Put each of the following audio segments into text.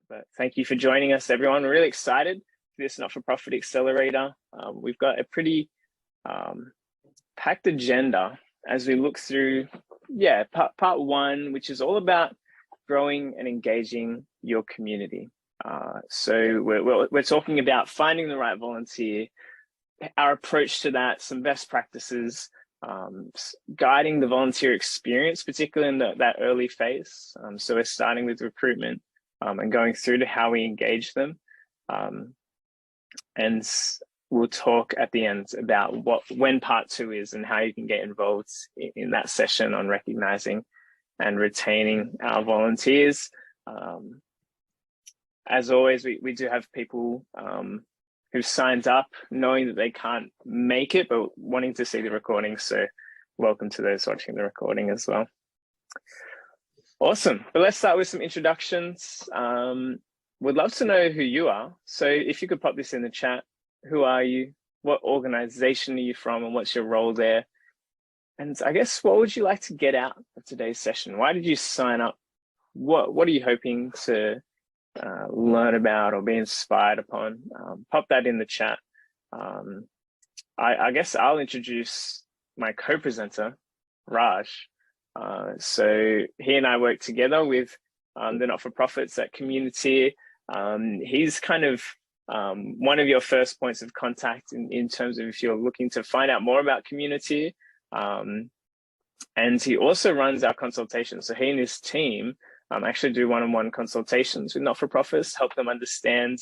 But thank you for joining us, everyone. We're really excited for this not-for-profit accelerator. We've got a pretty packed agenda as we look through, part one, which is all about growing and engaging your community. So we're talking about finding the right volunteer, our approach to that, some best practices, guiding the volunteer experience, particularly in that early phase. So we're starting with recruitment and going through to how we engage them. And we'll talk at the end about when part two is and how you can get involved in that session on recognizing and retaining our volunteers. As always, we do have people who signed up knowing that they can't make it, but wanting to see the recording. So welcome to those watching the recording as well. Awesome. But let's start with some introductions. We'd love to know who you are. So if you could pop this in the chat, who are you? What organization are you from? And what's your role there? And I guess, what would you like to get out of today's session? Why did you sign up? What are you hoping to learn about or be inspired upon? Pop that in the chat. I guess I'll introduce my co-presenter, Raj. So he and I work together with the not-for-profits at Community. He's kind of one of your first points of contact in terms of if you're looking to find out more about Community. And he also runs our consultations. So he and his team actually do one-on-one consultations with not-for-profits, help them understand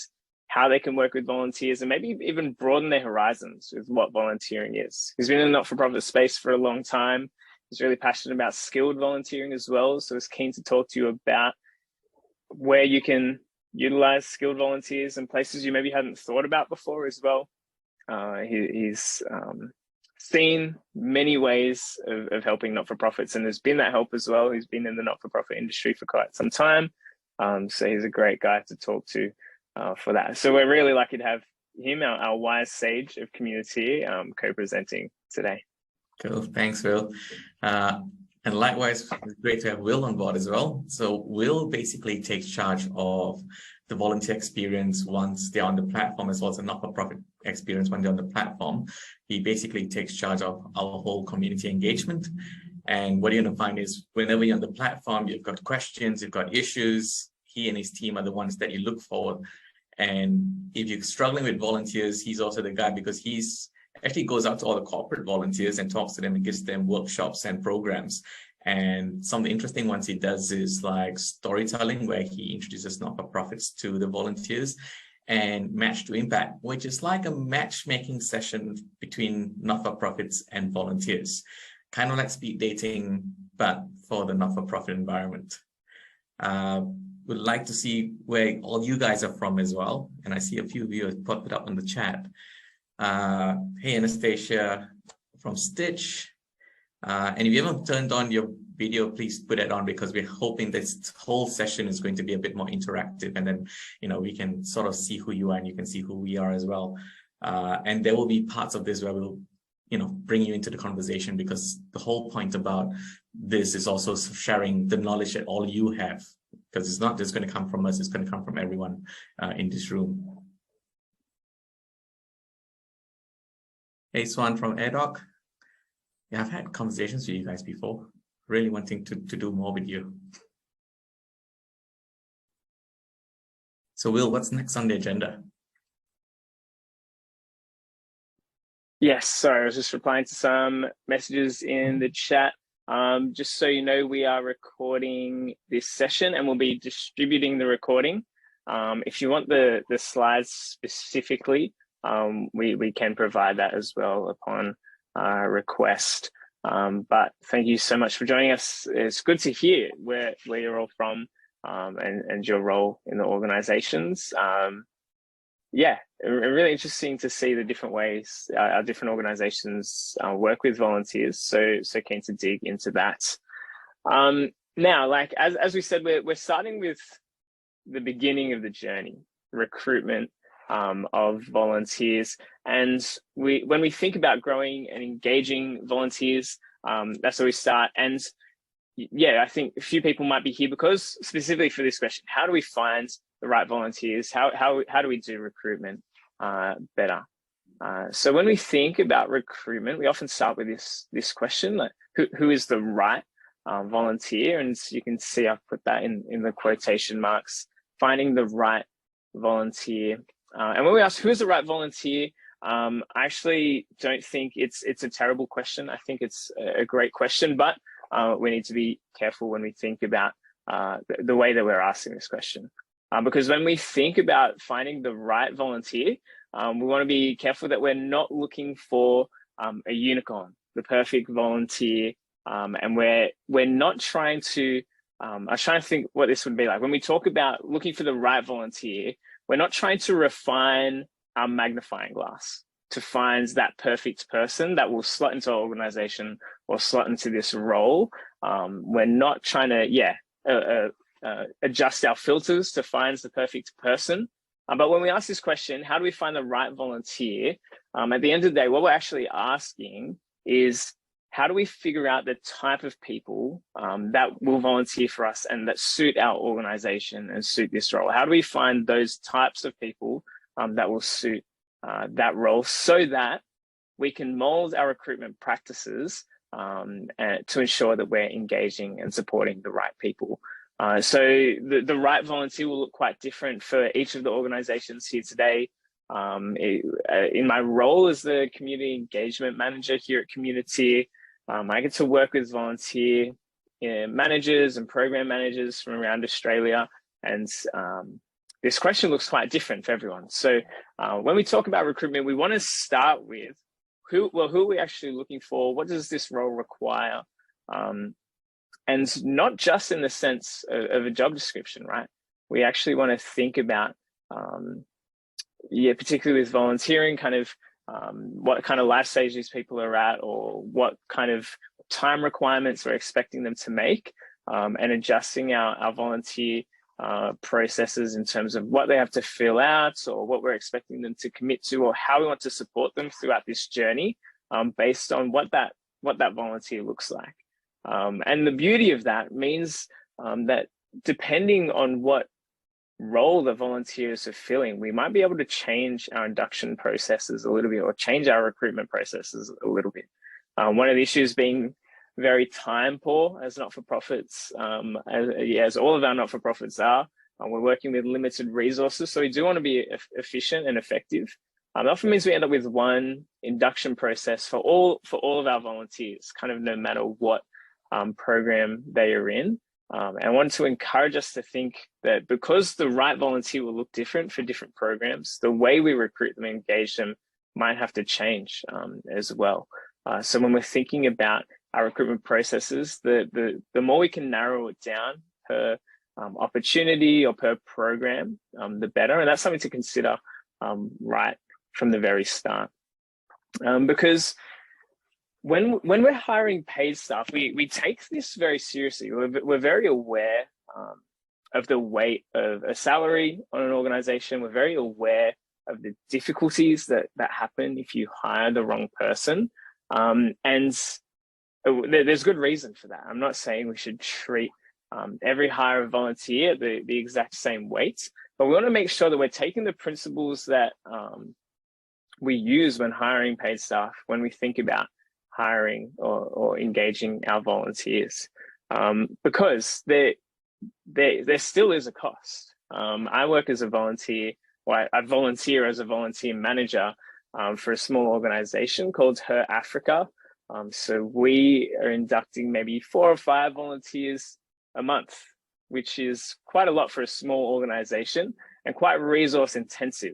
how they can work with volunteers and maybe even broaden their horizons with what volunteering is. He's been in the not-for-profit space for a long time. He's really passionate about skilled volunteering as well. So he's keen to talk to you about where you can utilize skilled volunteers and places you maybe hadn't thought about before as well. He's seen many ways of helping not-for-profits, and there's been that help as well. He's been in the not-for-profit industry for quite some time. So he's a great guy to talk to for that. So we're really lucky to have him, our wise sage of Community, co-presenting today. Cool, thanks, Will. And likewise, it's great to have Will on board as well. So Will basically takes charge of the volunteer experience once they're on the platform, as well as a not-for-profit experience when they're on the platform. He basically takes charge of our whole community engagement. And what you're going to find is whenever you're on the platform, you've got questions, you've got issues, he and his team are the ones that you look for. And if you're struggling with volunteers, he's also the guy, because he's actually goes out to all the corporate volunteers and talks to them and gives them workshops and programs. And some of the interesting ones he does is like storytelling, where he introduces not-for-profits to the volunteers, and Match to Impact, which is like a matchmaking session between not-for-profits and volunteers, kind of like speed dating, but for the not-for-profit environment. Would like to see where all you guys are from as well. And I see a few of you have put it up on the chat. Hey, Anastasia from Stitch. And if you haven't turned on your video, please put it on, because we're hoping this whole session is going to be a bit more interactive, and then, we can sort of see who you are and you can see who we are as well. And there will be parts of this where we'll, bring you into the conversation, because the whole point about this is also sharing the knowledge that all you have, because it's not just going to come from us, it's going to come from everyone in this room. Hey, Swan from AirDoc. Yeah, I've had conversations with you guys before, really wanting to do more with you. So Will, what's next on the agenda? Yes, sorry, I was just replying to some messages in the chat. Just so you know, we are recording this session and we'll be distributing the recording. If you want the slides specifically, we can provide that as well upon request. But thank you so much for joining us. It's good to hear where you're all from and your role in the organizations. Really interesting to see the different ways our different organizations work with volunteers. So keen to dig into that. Now, like as we said, we're starting with the beginning of the journey, recruitment of volunteers. And when we think about growing and engaging volunteers, that's where we start. And I think a few people might be here because specifically for this question, how do we find the right volunteers, how do we do recruitment better? So when we think about recruitment, we often start with this question, like who is the right volunteer? And so you can see I've put that in the quotation marks, finding the right volunteer. And when we ask who is the right volunteer, I actually don't think it's a terrible question. I think it's a great question, but we need to be careful when we think about the way that we're asking this question. Because when we think about finding the right volunteer, we want to be careful that we're not looking for a unicorn, the perfect volunteer, and we're not trying to. I was trying to think what this would be like when we talk about looking for the right volunteer. We're not trying to refine our magnifying glass to find that perfect person that will slot into our organization or slot into this role. We're not trying to, adjust our filters to find the perfect person. But when we ask this question, how do we find the right volunteer? At the end of the day, what we're actually asking is, how do we figure out the type of people that will volunteer for us and that suit our organization and suit this role? How do we find those types of people that will suit that role so that we can mold our recruitment practices to ensure that we're engaging and supporting the right people? So the right volunteer will look quite different for each of the organizations here today. In my role as the community engagement manager here at Community, I get to work with volunteer managers and program managers from around Australia, and this question looks quite different for everyone. So when we talk about recruitment, we want to start with who are we actually looking for? What does this role require? And not just in the sense of a job description, right? We actually want to think about, particularly with volunteering, kind of what kind of life stage these people are at, or what kind of time requirements we're expecting them to make, and adjusting our volunteer processes in terms of what they have to fill out or what we're expecting them to commit to, or how we want to support them throughout this journey, based on what that volunteer looks like. And the beauty of that means that depending on what role the volunteers are filling, we might be able to change our induction processes a little bit, or change our recruitment processes a little bit. One of the issues being very time poor as not-for-profits, as all of our not-for-profits are. We're working with limited resources, so we do want to be efficient and effective. That often means we end up with one induction process for all of our volunteers, kind of no matter what program they are in. And I want to encourage us to think that because the right volunteer will look different for different programs, the way we recruit them and engage them might have to change as well. So when we're thinking about our recruitment processes, the more we can narrow it down per opportunity or per program, the better. And that's something to consider right from the very start. Because when we're hiring paid staff, we take this very seriously. We're very aware of the weight of a salary on an organization. We're very aware of the difficulties that happen if you hire the wrong person. And there's good reason for that. I'm not saying we should treat every hire of volunteer the exact same weight, but we want to make sure that we're taking the principles that we use when hiring paid staff, when we think about hiring or engaging our volunteers, because there still is a cost. I work as a volunteer, or I volunteer as a volunteer manager for a small organization called Her Africa. So we are inducting maybe 4 or 5 volunteers a month, which is quite a lot for a small organization and quite resource intensive.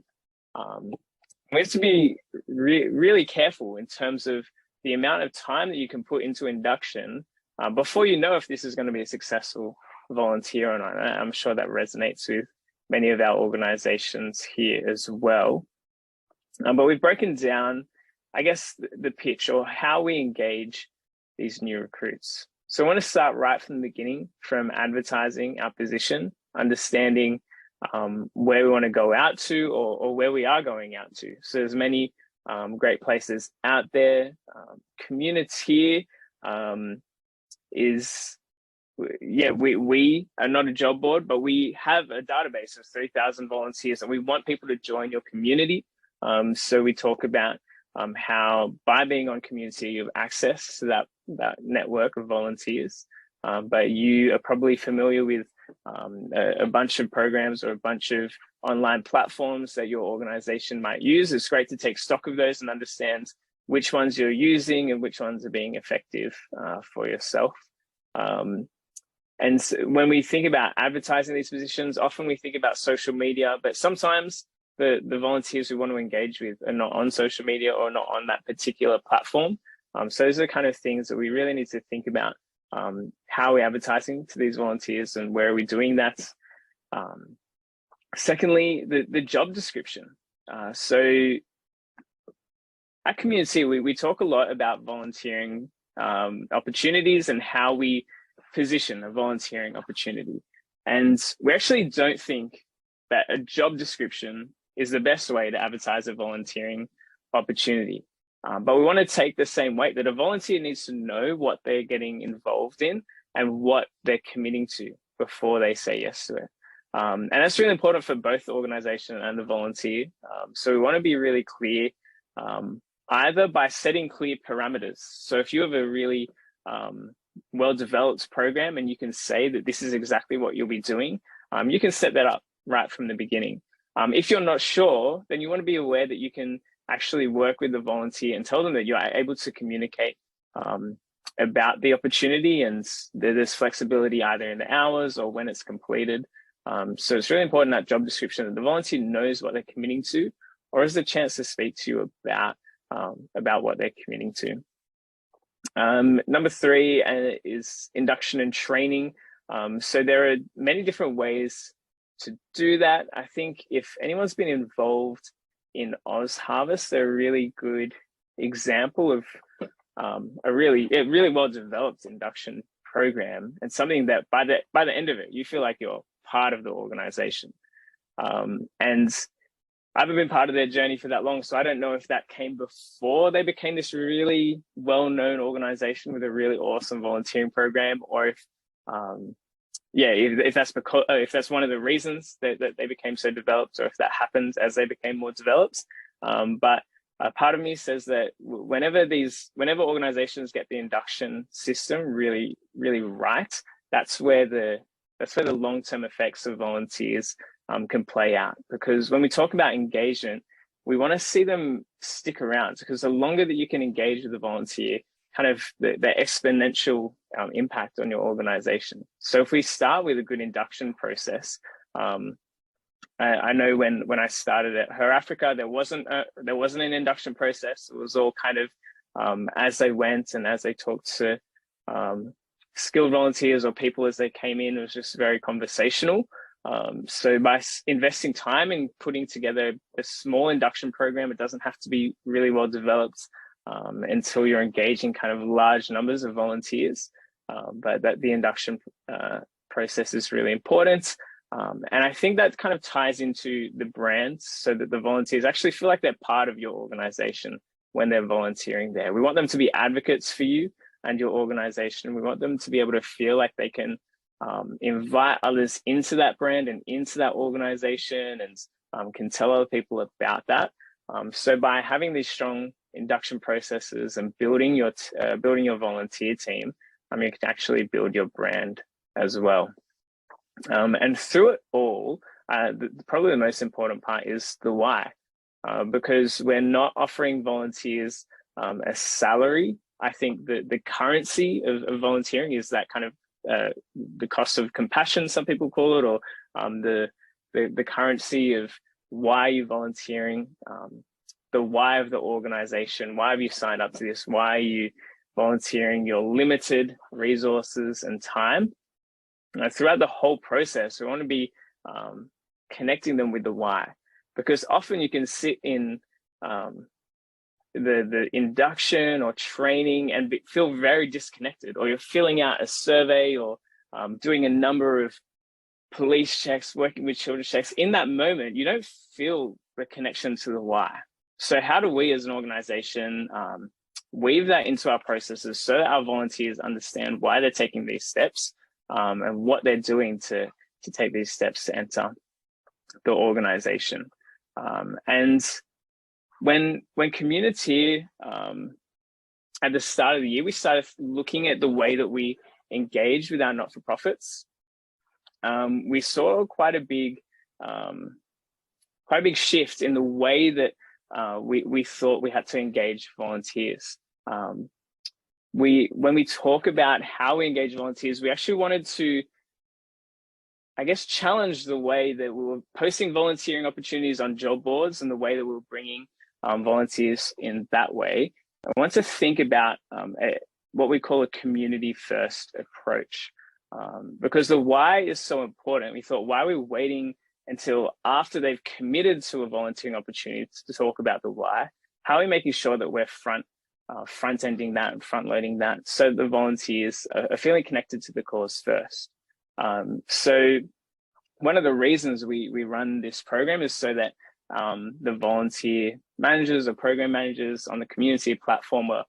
We have to be really careful in terms of the amount of time that you can put into induction before you know if this is going to be a successful volunteer or not. I'm sure that resonates with many of our organizations here as well. But we've broken down, I guess, the pitch, or how we engage these new recruits. So I want to start right from the beginning, from advertising our position, understanding where we want to go out to, or where we are going out to. So there's many great places out there. Community is we are not a job board, but we have a database of 3,000 volunteers, and we want people to join your community. So we talk about how by being on community, you have access to that network of volunteers. But you are probably familiar with a bunch of programs or a bunch of online platforms that your organization might use. It's great to take stock of those and understand which ones you're using and which ones are being effective for yourself. And so when we think about advertising these positions, often we think about social media, but sometimes the volunteers we want to engage with are not on social media or not on that particular platform. So those are the kind of things that we really need to think about. How are we advertising to these volunteers and where are we doing that? Secondly, the job description. So at Community, we talk a lot about volunteering opportunities and how we position a volunteering opportunity. And we actually don't think that a job description is the best way to advertise a volunteering opportunity. But we want to take the same weight that a volunteer needs to know what they're getting involved in and what they're committing to before they say yes to it. And that's really important for both the organization and the volunteer. So we want to be really clear, either by setting clear parameters. So if you have a really well-developed program and you can say that this is exactly what you'll be doing, you can set that up right from the beginning. If you're not sure, then you want to be aware that you can actually work with the volunteer and tell them that you are able to communicate about the opportunity, and there's flexibility either in the hours or when it's completed. So it's really important that job description that the volunteer knows what they're committing to, or has the chance to speak to you about what they're committing to. Number 3 is induction and training. So there are many different ways to do that. I think if anyone's been involved in Oz Harvest, they're a really good example of a really well-developed induction program, and something that by the end of it, you feel like you're part of the organization. And I haven't been part of their journey for that long, so I don't know if that came before they became this really well-known organization with a really awesome volunteering program, or if that's one of the reasons that they became so developed, or if that happens as they became more developed. But part of me says that whenever organizations get the induction system really, really right, that's where the long-term effects of volunteers can play out. Because when we talk about engagement, we want to see them stick around, because the longer that you can engage with the volunteer, kind of the exponential impact on your organization. So if we start with a good induction process, I know when I started at Her Africa, there wasn't an induction process. It was all kind of as they went and as they talked to skilled volunteers or people as they came in, it was just very conversational. So by investing time in putting together a small induction program, it doesn't have to be really well developed until you're engaging kind of large numbers of volunteers. But that the induction process is really important. And I think that kind of ties into the brand, so that the volunteers actually feel like they're part of your organization when they're volunteering there. We want them to be advocates for you and your organization. We want them to be able to feel like they can invite others into that brand and into that organization, and can tell other people about that. So by having these strong induction processes and building your volunteer team, you can actually build your brand as well. And through it all, probably the most important part is the why, because we're not offering volunteers a salary. I think the currency of volunteering is that kind of the cost of compassion, some people call it, or the currency of why you're volunteering, the why of the organization. Why have you signed up to this? Why are you volunteering your limited resources and time? Throughout the whole process, we want to be connecting them with the why, because often you can sit in the induction or training and feel very disconnected, or you're filling out a survey or doing a number of police checks, working with children's checks. In that moment, you don't feel the connection to the why. So how do we as an organization weave that into our processes so that our volunteers understand why they're taking these steps, and what they're doing to take these steps to enter the organization. And when Community, at the start of the year, we started looking at the way that we engage with our not-for-profits. We saw quite a big shift in the way that we thought we had to engage volunteers. When we talk about how we engage volunteers, we actually wanted to, I guess, challenge the way that we were posting volunteering opportunities on job boards and the way that we were bringing volunteers in that way. I want to think about what we call a community-first approach, because the why is so important. We thought, why are we waiting until after they've committed to a volunteering opportunity to talk about the why? How are we making sure that we're front-ending that and front-loading that so the volunteers are feeling connected to the cause first? So one of the reasons we run this program is so that the volunteer managers or program managers on the Community platform are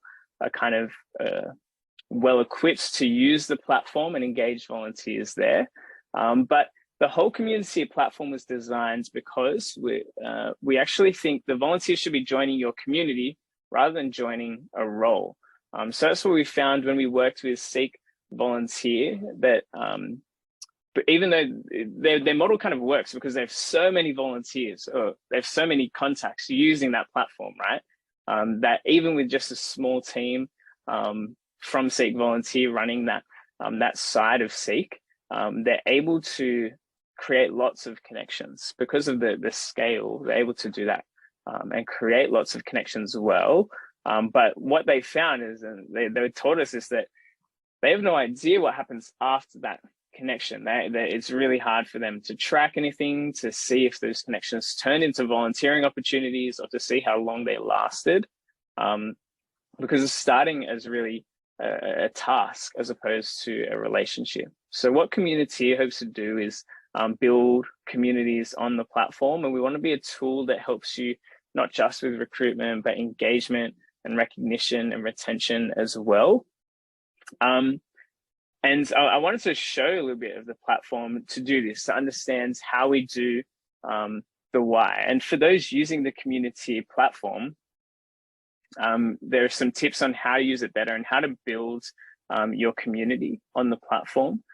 kind of well equipped to use the platform and engage volunteers there. But the whole Community platform was designed because we actually think the volunteers should be joining your community rather than joining a role. So that's what we found when we worked with Seek Volunteer, that but even though their model kind of works because they have so many volunteers, or they have so many contacts using that platform, right? That even with just a small team from Seek Volunteer running that side of Seek, they're able to create lots of connections because of the scale. They're able to do that and create lots of connections well. But what they found is, and they taught us, is that they have no idea what happens after that connection. It's really hard for them to track anything, to see if those connections turn into volunteering opportunities, or to see how long they lasted, because it's starting as really a task as opposed to a relationship. So what Community hopes to do is build communities on the platform, and we want to be a tool that helps you not just with recruitment, but engagement and recognition and retention as well. And I wanted to show a little bit of the platform to do this, to understand how we do the why. And for those using the Community platform, there are some tips on how to use it better and how to build your community on the platform,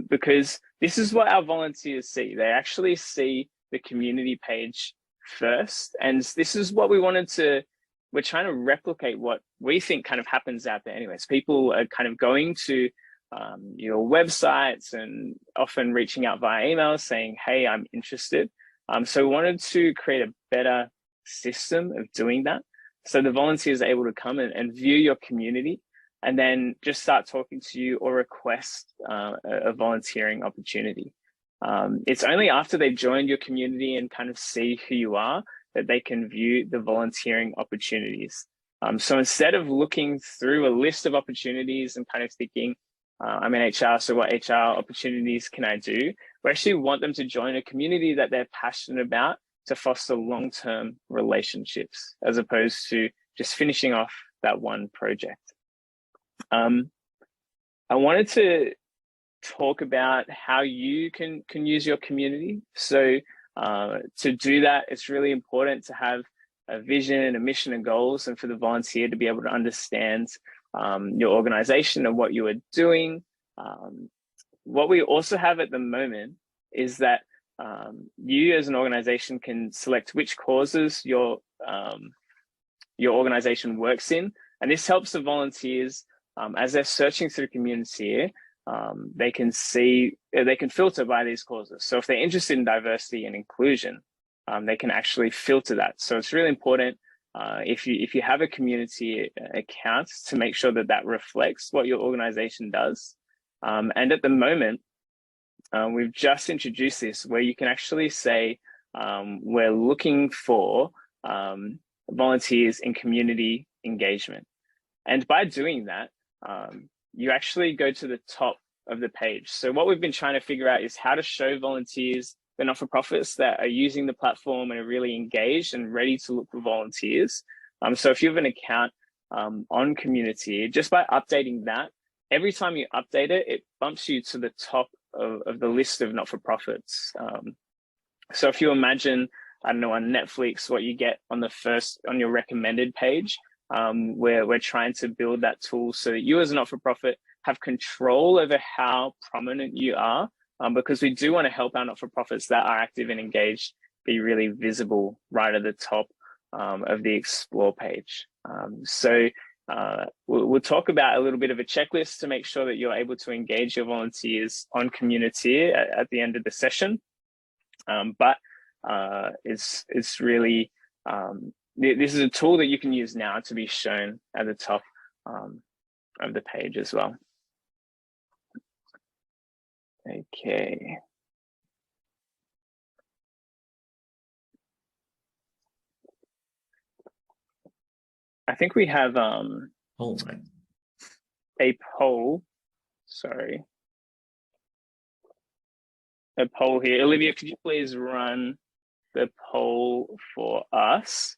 because this is what our volunteers see. They actually see the community page first. And this is what we're trying to replicate what we think kind of happens out there anyways. People are kind of going to your websites and often reaching out via email saying, hey, I'm interested. So we wanted to create a better system of doing that. So the volunteers are able to come and view your community and then just start talking to you or request a volunteering opportunity. It's only after they've joined your community and kind of see who you are that they can view the volunteering opportunities. So instead of looking through a list of opportunities and kind of thinking, I'm in HR, so what HR opportunities can I do? We actually want them to join a community that they're passionate about to foster long-term relationships, as opposed to just finishing off that one project. I wanted to talk about how you can use your community. So to do that, it's really important to have a vision, a mission, and goals, and for the volunteer to be able to understand your organization and what you are doing. What we also have at the moment is that you as an organization can select which causes your organization works in. And this helps the volunteers as they're searching through Community, they can filter by these causes. So if they're interested in diversity and inclusion, they can actually filter that. So it's really important if you have a Community account to make sure that reflects what your organization does. And at the moment, we've just introduced this where you can actually say, we're looking for volunteers in community engagement. And by doing that, you actually go to the top of the page. So what we've been trying to figure out is how to show volunteers, the not-for-profits that are using the platform and are really engaged and ready to look for volunteers. So if you have an account on Community, just by updating that every time you update it, it bumps you to the top of the list of not-for-profits. So if you imagine, I don't know, on Netflix, what you get on your recommended page, where we're trying to build that tool so that you as a not-for-profit have control over how prominent you are, because we do want to help our not-for-profits that are active and engaged be really visible right at the top of the Explore page. We'll talk about a little bit of a checklist to make sure that you're able to engage your volunteers on Community at the end of the session. It's really, this is a tool that you can use now to be shown at the top of the page as well. Okay. I think we have a poll. Sorry. A poll here. Olivia, could you please run the poll for us?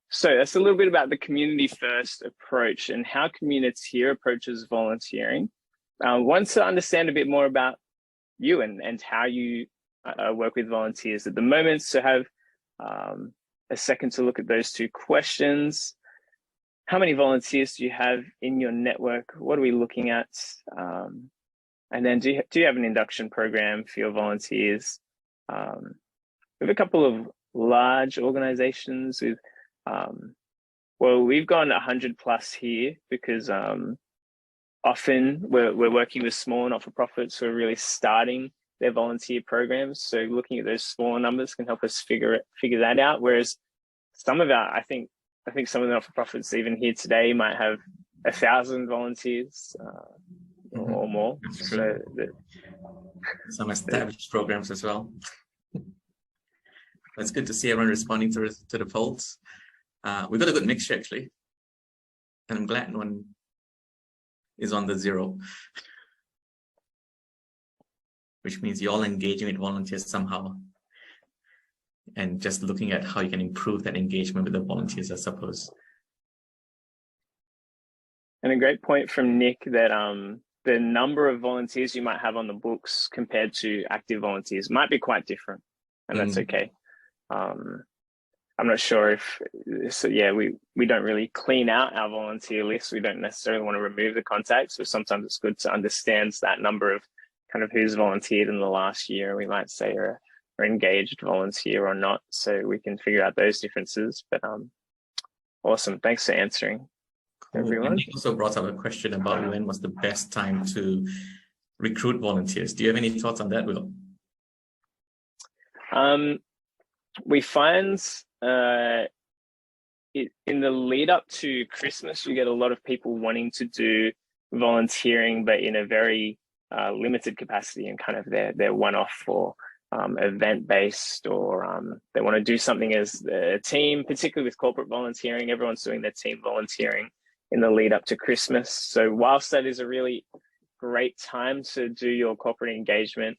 So that's a little bit about the community first approach and how Community approaches volunteering. Wants to understand a bit more about you and how you work with volunteers at the moment. So have a second to look at those two questions. How many volunteers do you have in your network? What are we looking at? And then do you have an induction program for your volunteers? We have a couple of large organizations with, well, we've gone 100+ here because often we're working with small not-for-profits who are really starting their volunteer programs. So looking at those smaller numbers can help us figure that out. Whereas some of I think some of the not-for-profits even here today might have 1,000 volunteers or more. So some established programs as well. It's good to see everyone responding to the polls. We've got a good mixture actually, and I'm glad no one is on the 0, which means you're all engaging with volunteers somehow, and just looking at how you can improve that engagement with the volunteers, I suppose. And a great point from Nick that the number of volunteers you might have on the books compared to active volunteers might be quite different, and that's okay. I'm not sure if, so yeah, we don't really clean out our volunteer list. We don't necessarily want to remove the contacts, but sometimes it's good to understand that number of kind of who's volunteered in the last year. We might say are engaged volunteer or not, so we can figure out those differences. But awesome, thanks for answering, everyone. And you also brought up a question about when was the best time to recruit volunteers. Do you have any thoughts on that, Will? We find in the lead up to Christmas, you get a lot of people wanting to do volunteering, but in a very limited capacity and kind of their one-off or event-based, or they want to do something as a team, particularly with corporate volunteering. Everyone's doing their team volunteering in the lead up to Christmas. So whilst that is a really great time to do your corporate engagement,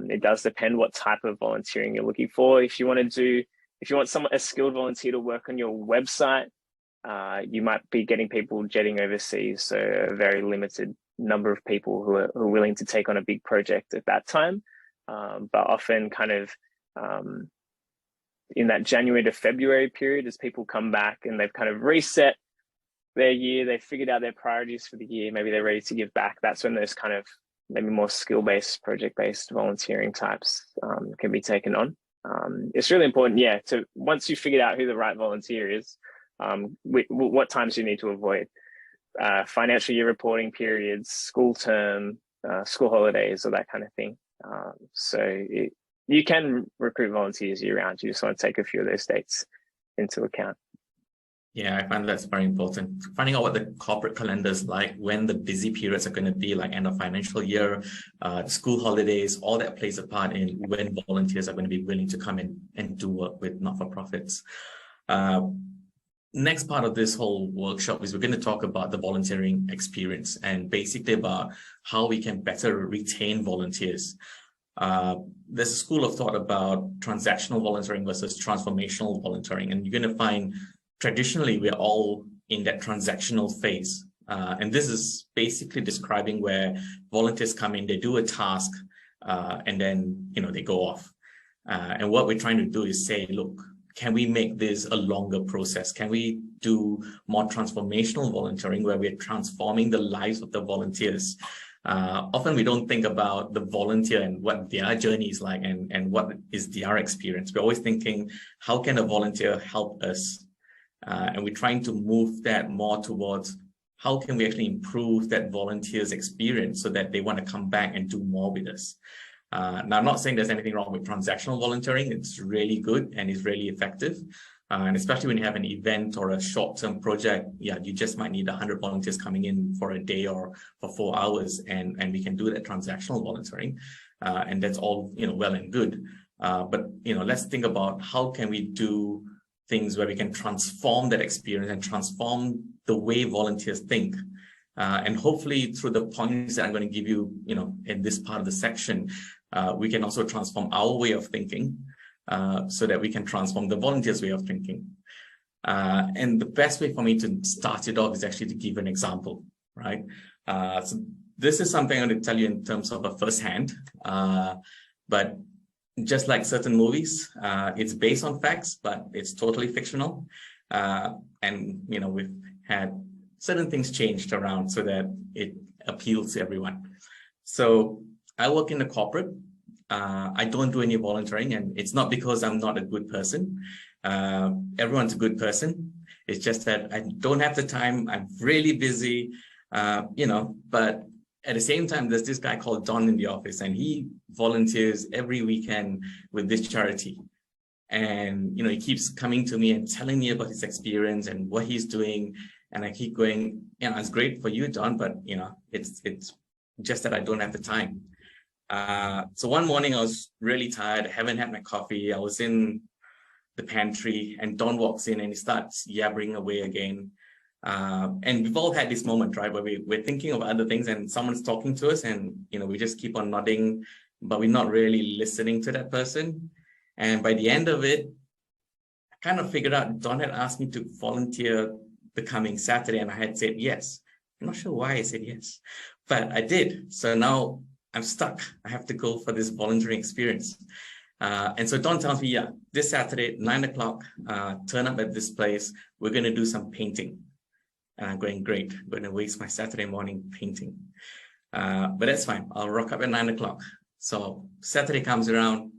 it does depend what type of volunteering you're looking for. If you want a skilled volunteer to work on your website, you might be getting people jetting overseas, so a very limited number of people who are willing to take on a big project at that time. But often kind of in that January to February period, as people come back and they've kind of reset their year, they've figured out their priorities for the year, maybe they're ready to give back. That's when those kind of maybe more skill-based, project-based volunteering types can be taken on. It's really important, yeah, to once you figured out who the right volunteer is, what times you need to avoid. Financial year reporting periods, school term, school holidays, or that kind of thing. You can recruit volunteers year-round. You just want to take a few of those dates into account. Yeah, I find that's very important. Finding out what the corporate calendar is like, when the busy periods are going to be, like end of financial year, school holidays, all that plays a part in when volunteers are going to be willing to come in and do work with not-for-profits. Next part of this whole workshop is we're going to talk about the volunteering experience and basically about how we can better retain volunteers. There's a school of thought about transactional volunteering versus transformational volunteering, and you're going to find traditionally, we're all in that transactional phase. And this is basically describing where volunteers come in, they do a task, and then, they go off. And what we're trying to do is say, look, can we make this a longer process? Can we do more transformational volunteering where we're transforming the lives of the volunteers? Often we don't think about the volunteer and what their journey is like and what is their experience. We're always thinking, how can a volunteer help us? And we're trying to move that more towards how can we actually improve that volunteer's experience so that they want to come back and do more with us. Now, I'm not saying there's anything wrong with transactional volunteering. It's really good and it's really effective. And especially when you have an event or a short-term project, you just might need 100 volunteers coming in for a day or for 4 hours, and we can do that transactional volunteering. And that's all, well and good. But, let's think about how can we do things where we can transform that experience and transform the way volunteers think. And hopefully through the points that I'm going to give you, in this part of the section, we can also transform our way of thinking so that we can transform the volunteers' way of thinking. And the best way for me to start it off is actually to give an example, right? So this is something I'm going to tell you in terms of a firsthand, but just like certain movies, it's based on facts, but it's totally fictional. And, we've had certain things changed around so that it appeals to everyone. So I work in the corporate. I don't do any volunteering, and it's not because I'm not a good person. Everyone's a good person. It's just that I don't have the time. I'm really busy, but at the same time, there's this guy called Don in the office, and he volunteers every weekend with this charity. And, he keeps coming to me and telling me about his experience and what he's doing. And I keep going, it's great for you, Don, but, it's just that I don't have the time. So one morning I was really tired. I haven't had my coffee. I was in the pantry and Don walks in and he starts yabbering away again. And we've all had this moment, right, where we're thinking of other things and someone's talking to us and, we just keep on nodding, but we're not really listening to that person. And by the end of it, I kind of figured out Don had asked me to volunteer the coming Saturday and I had said yes. I'm not sure why I said yes, but I did. So now I'm stuck. I have to go for this volunteering experience. And so Don tells me, this Saturday, 9 o'clock, turn up at this place. We're going to do some painting. And I'm going, great. I'm going to waste my Saturday morning painting. But that's fine. I'll rock up at 9 o'clock. So Saturday comes around,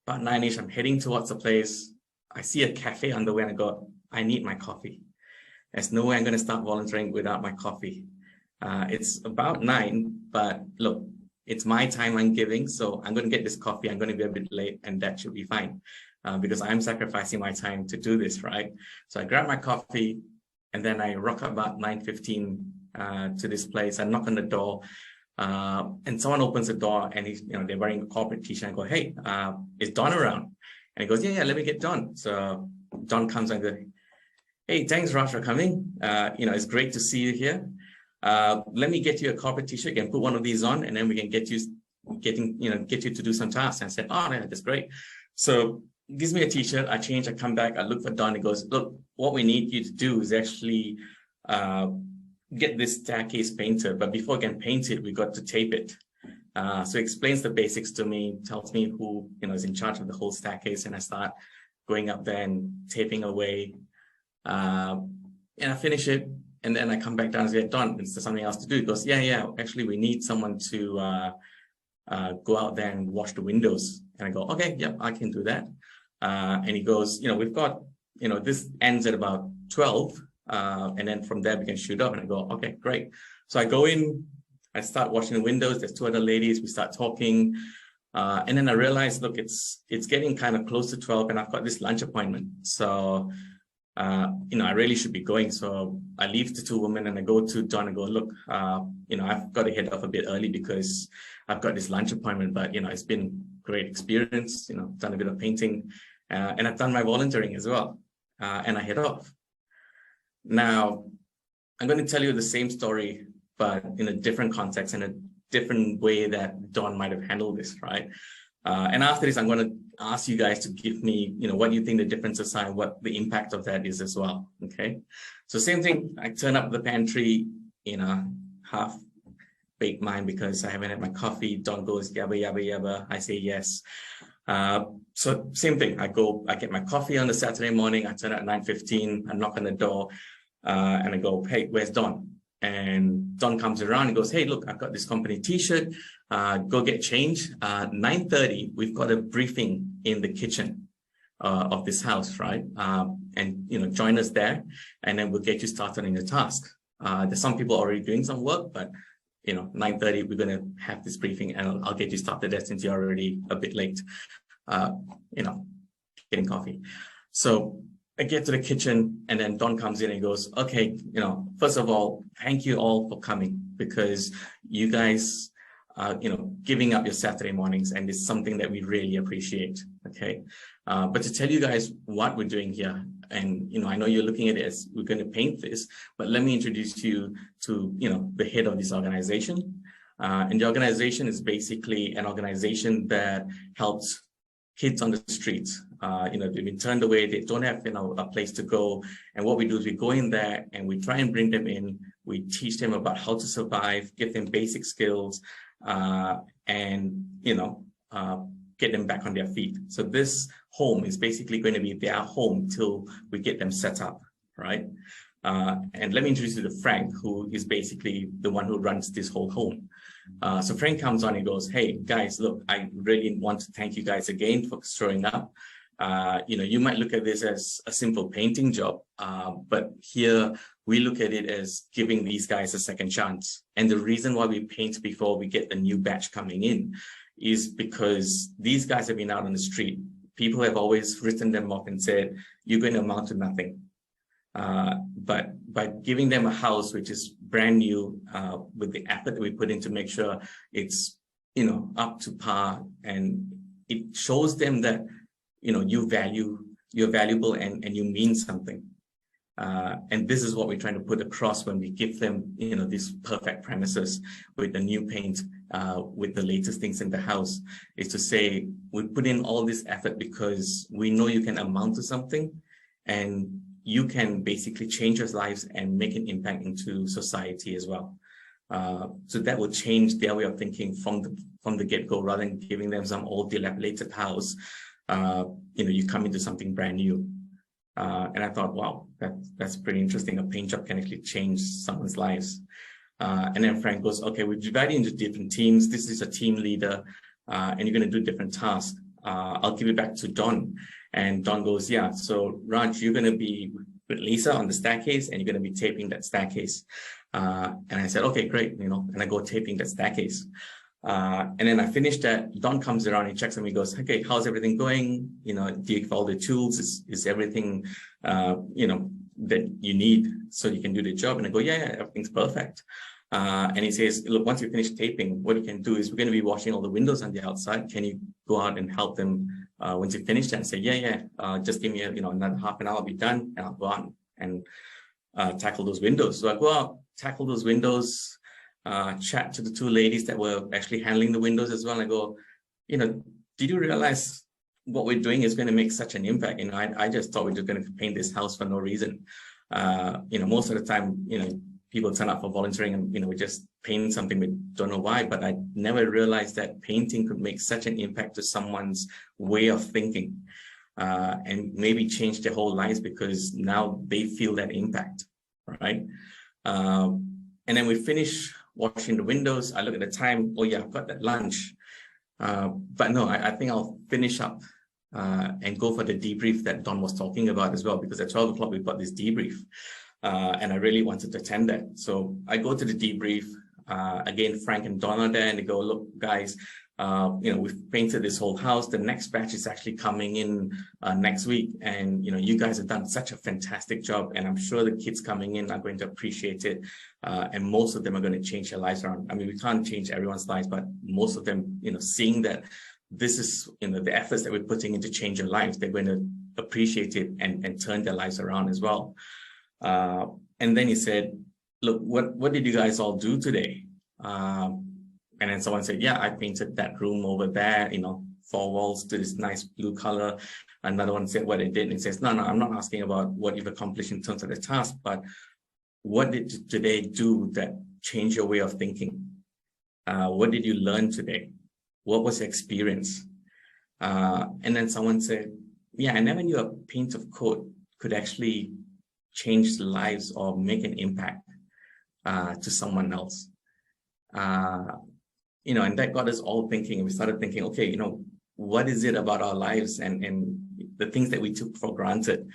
about 9-ish, I'm heading towards the place. I see a cafe on the way and I go, I need my coffee. There's no way I'm going to start volunteering without my coffee. It's about 9, but look, it's my time I'm giving, so I'm going to get this coffee. I'm going to be a bit late, and that should be fine because I'm sacrificing my time to do this, right? So I grab my coffee, and then I rock up about 9:15 to this place. I knock on the door, and someone opens the door, and he's, they're wearing a corporate t-shirt. I go, hey, is Don around? And he goes, yeah, let me get Don. So Don comes and goes, hey, thanks, Raj, for coming. It's great to see you here. Let me get you a corporate t-shirt. You can put one of these on, and then we can get you to do some tasks. And I said, oh, yeah, that's great. So he gives me a t-shirt. I change. I come back. I look for Don. He goes, look, what we need you to do is actually get this staircase painted. But before we can paint it, we got to tape it. So he explains the basics to me, tells me who is in charge of the whole staircase, and I start going up there and taping away. And I finish it. And then I come back down and say, Don, is there something else to do? He goes, yeah, actually, we need someone to go out there and wash the windows. And I go, okay, yeah, I can do that. And he goes, we've got, this ends at about 12. And then from there, we can shoot up. And I go, okay, great. So I go in, I start washing the windows. There's 2 other ladies. We start talking. And then I realize, look, it's getting kind of close to 12 and I've got this lunch appointment. So I really should be going. So I leave the 2 women and I go to Don and go, look, I've got to head off a bit early because I've got this lunch appointment, but, it's been great experience, done a bit of painting, and I've done my volunteering as well. And I head off. Now, I'm going to tell you the same story, but in a different context and a different way that Don might have handled this, right? And after this, I'm going to ask you guys to give me, what you think the differences are and what the impact of that is as well. Okay. So same thing. I turn up the pantry. half baked mind because I haven't had my coffee. Don goes, yabba, yabba, yabba. I say yes. So same thing. I get my coffee on the Saturday morning. I turn at 9:15. I knock on the door and I go, hey, where's Don? And Don comes around and goes, hey, look, I've got this company t-shirt. Go get changed. 9:30, we've got a briefing in the kitchen of this house, right? And, join us there and then we'll get you started on your task. There's some people already doing some work, but 9:30, we're going to have this briefing and I'll get you started there since you're already a bit late, getting coffee. So I get to the kitchen and then Don comes in and goes, okay, first of all, thank you all for coming because you guys are, giving up your Saturday mornings and it's something that we really appreciate. Okay. But to tell you guys what we're doing here, and, I know you're looking at it as we're going to paint this, but let me introduce you to, the head of this organization. And the organization is basically an organization that helps kids on the streets. They've been turned away. They don't have, a place to go. And what we do is we go in there and we try and bring them in. We teach them about how to survive, give them basic skills, and, get them back on their feet. So this home is basically going to be their home till we get them set up, right? And let me introduce you to Frank, who is basically the one who runs this whole home. So Frank comes on and goes, hey, guys, look, I really want to thank you guys again for showing up. You might look at this as a simple painting job, but here we look at it as giving these guys a second chance. And the reason why we paint before we get the new batch coming in is because these guys have been out on the street. People have always written them off and said, you're going to amount to nothing. But by giving them a house, which is brand new, with the effort that we put in to make sure it's, up to par, and it shows them that, you're valuable and you mean something. And this is what we're trying to put across when we give them, these perfect premises with the new paint, with the latest things in the house, is to say, we put in all this effort because we know you can amount to something and you can basically change your lives and make an impact into society as well. So that will change their way of thinking from the get-go, rather than giving them some old dilapidated house. You come into something brand new. And I thought, wow, that's pretty interesting. A paint job can actually change someone's lives. And then Frank goes, okay, we've divided into different teams. This is a team leader, and you're going to do different tasks. I'll give it back to Don. And Don goes, yeah, so Raj, you're going to be with Lisa on the staircase and you're going to be taping that staircase. And I said, okay, great, and I go taping that staircase. And then I finished that. Don comes around and checks on me, goes, okay, how's everything going? Do you have all the tools? Is everything, that you need so you can do the job? And I go, yeah, everything's perfect. And he says, look, once you finish taping, what you can do is we're going to be washing all the windows on the outside. Can you go out and help them once you finish that? And say, yeah, just give me another half an hour, I'll be done, and I'll go out and tackle those windows. So I go out, tackle those windows, chat to the two ladies that were actually handling the windows as well. And I go, did you realize what we're doing is going to make such an impact? I just thought we were just going to paint this house for no reason. Most of the time, people turn up for volunteering and, we just paint something, we don't know why, but I never realized that painting could make such an impact to someone's way of thinking, and maybe change their whole lives because now they feel that impact, right? And then we finish washing the windows. I look at the time, oh yeah, I've got that lunch. But no, I think I'll finish up and go for the debrief that Don was talking about as well, because at 12 o'clock, we've got this debrief. And I really wanted to attend that. So I go to the debrief. Again, Frank and Don are there and they go, look, guys, we've painted this whole house. The next batch is actually coming in next week. And, you guys have done such a fantastic job. And I'm sure the kids coming in are going to appreciate it. And most of them are going to change their lives around. I mean, we can't change everyone's lives, but most of them, seeing that this is, the efforts that we're putting into change their lives, they're going to appreciate it and turn their lives around as well. And then he said, look, what did you guys all do today? And then someone said, yeah, I painted that room over there, 4 walls to this nice blue color. Another one said what they did. And he says, no, I'm not asking about what you've accomplished in terms of the task, but what did today do that changed your way of thinking? What did you learn today? What was your experience? And then someone said, yeah, I never knew a paint of code could actually change lives or make an impact to someone else. And that got us all thinking. We started thinking, okay, what is it about our lives and the things that we took for granted,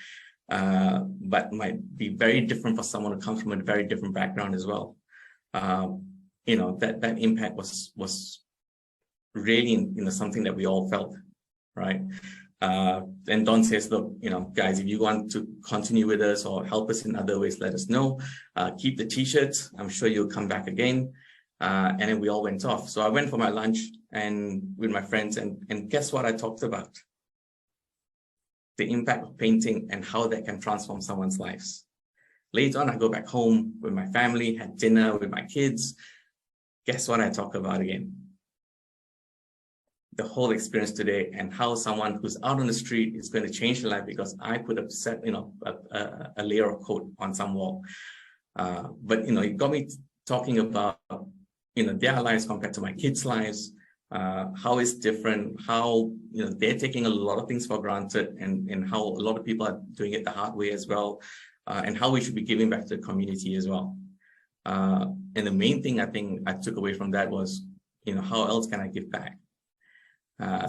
but might be very different for someone who comes from a very different background as well. That impact was really, something that we all felt, right? And Don says, look, guys, if you want to continue with us or help us in other ways, let us know. Keep the t-shirts. I'm sure you'll come back again. And then we all went off. So I went for my lunch and with my friends, and guess what I talked about? The impact of painting and how that can transform someone's lives. Later on, I go back home with my family, had dinner with my kids. Guess what I talk about again? The whole experience today and how someone who's out on the street is going to change their life because I put a layer of coat on some wall. But it got me talking about their lives compared to my kids' lives, how it's different, how they're taking a lot of things for granted, and how a lot of people are doing it the hard way as well, and how we should be giving back to the community as well. And the main thing I think I took away from that was, how else can I give back?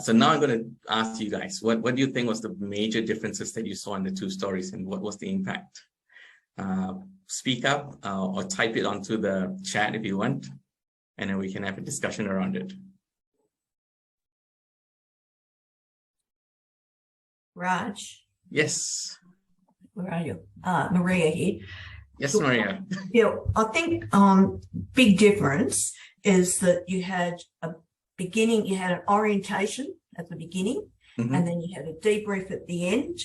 So now I'm going to ask you guys, what do you think was the major differences that you saw in the two stories, and what was the impact? Speak up or type it onto the chat if you want, and then we can have a discussion around it. Raj. Yes. Where are you? Maria here. Yes, Maria. Yeah, I think big difference is that you had a beginning, you had an orientation at the beginning, and then you had a debrief at the end,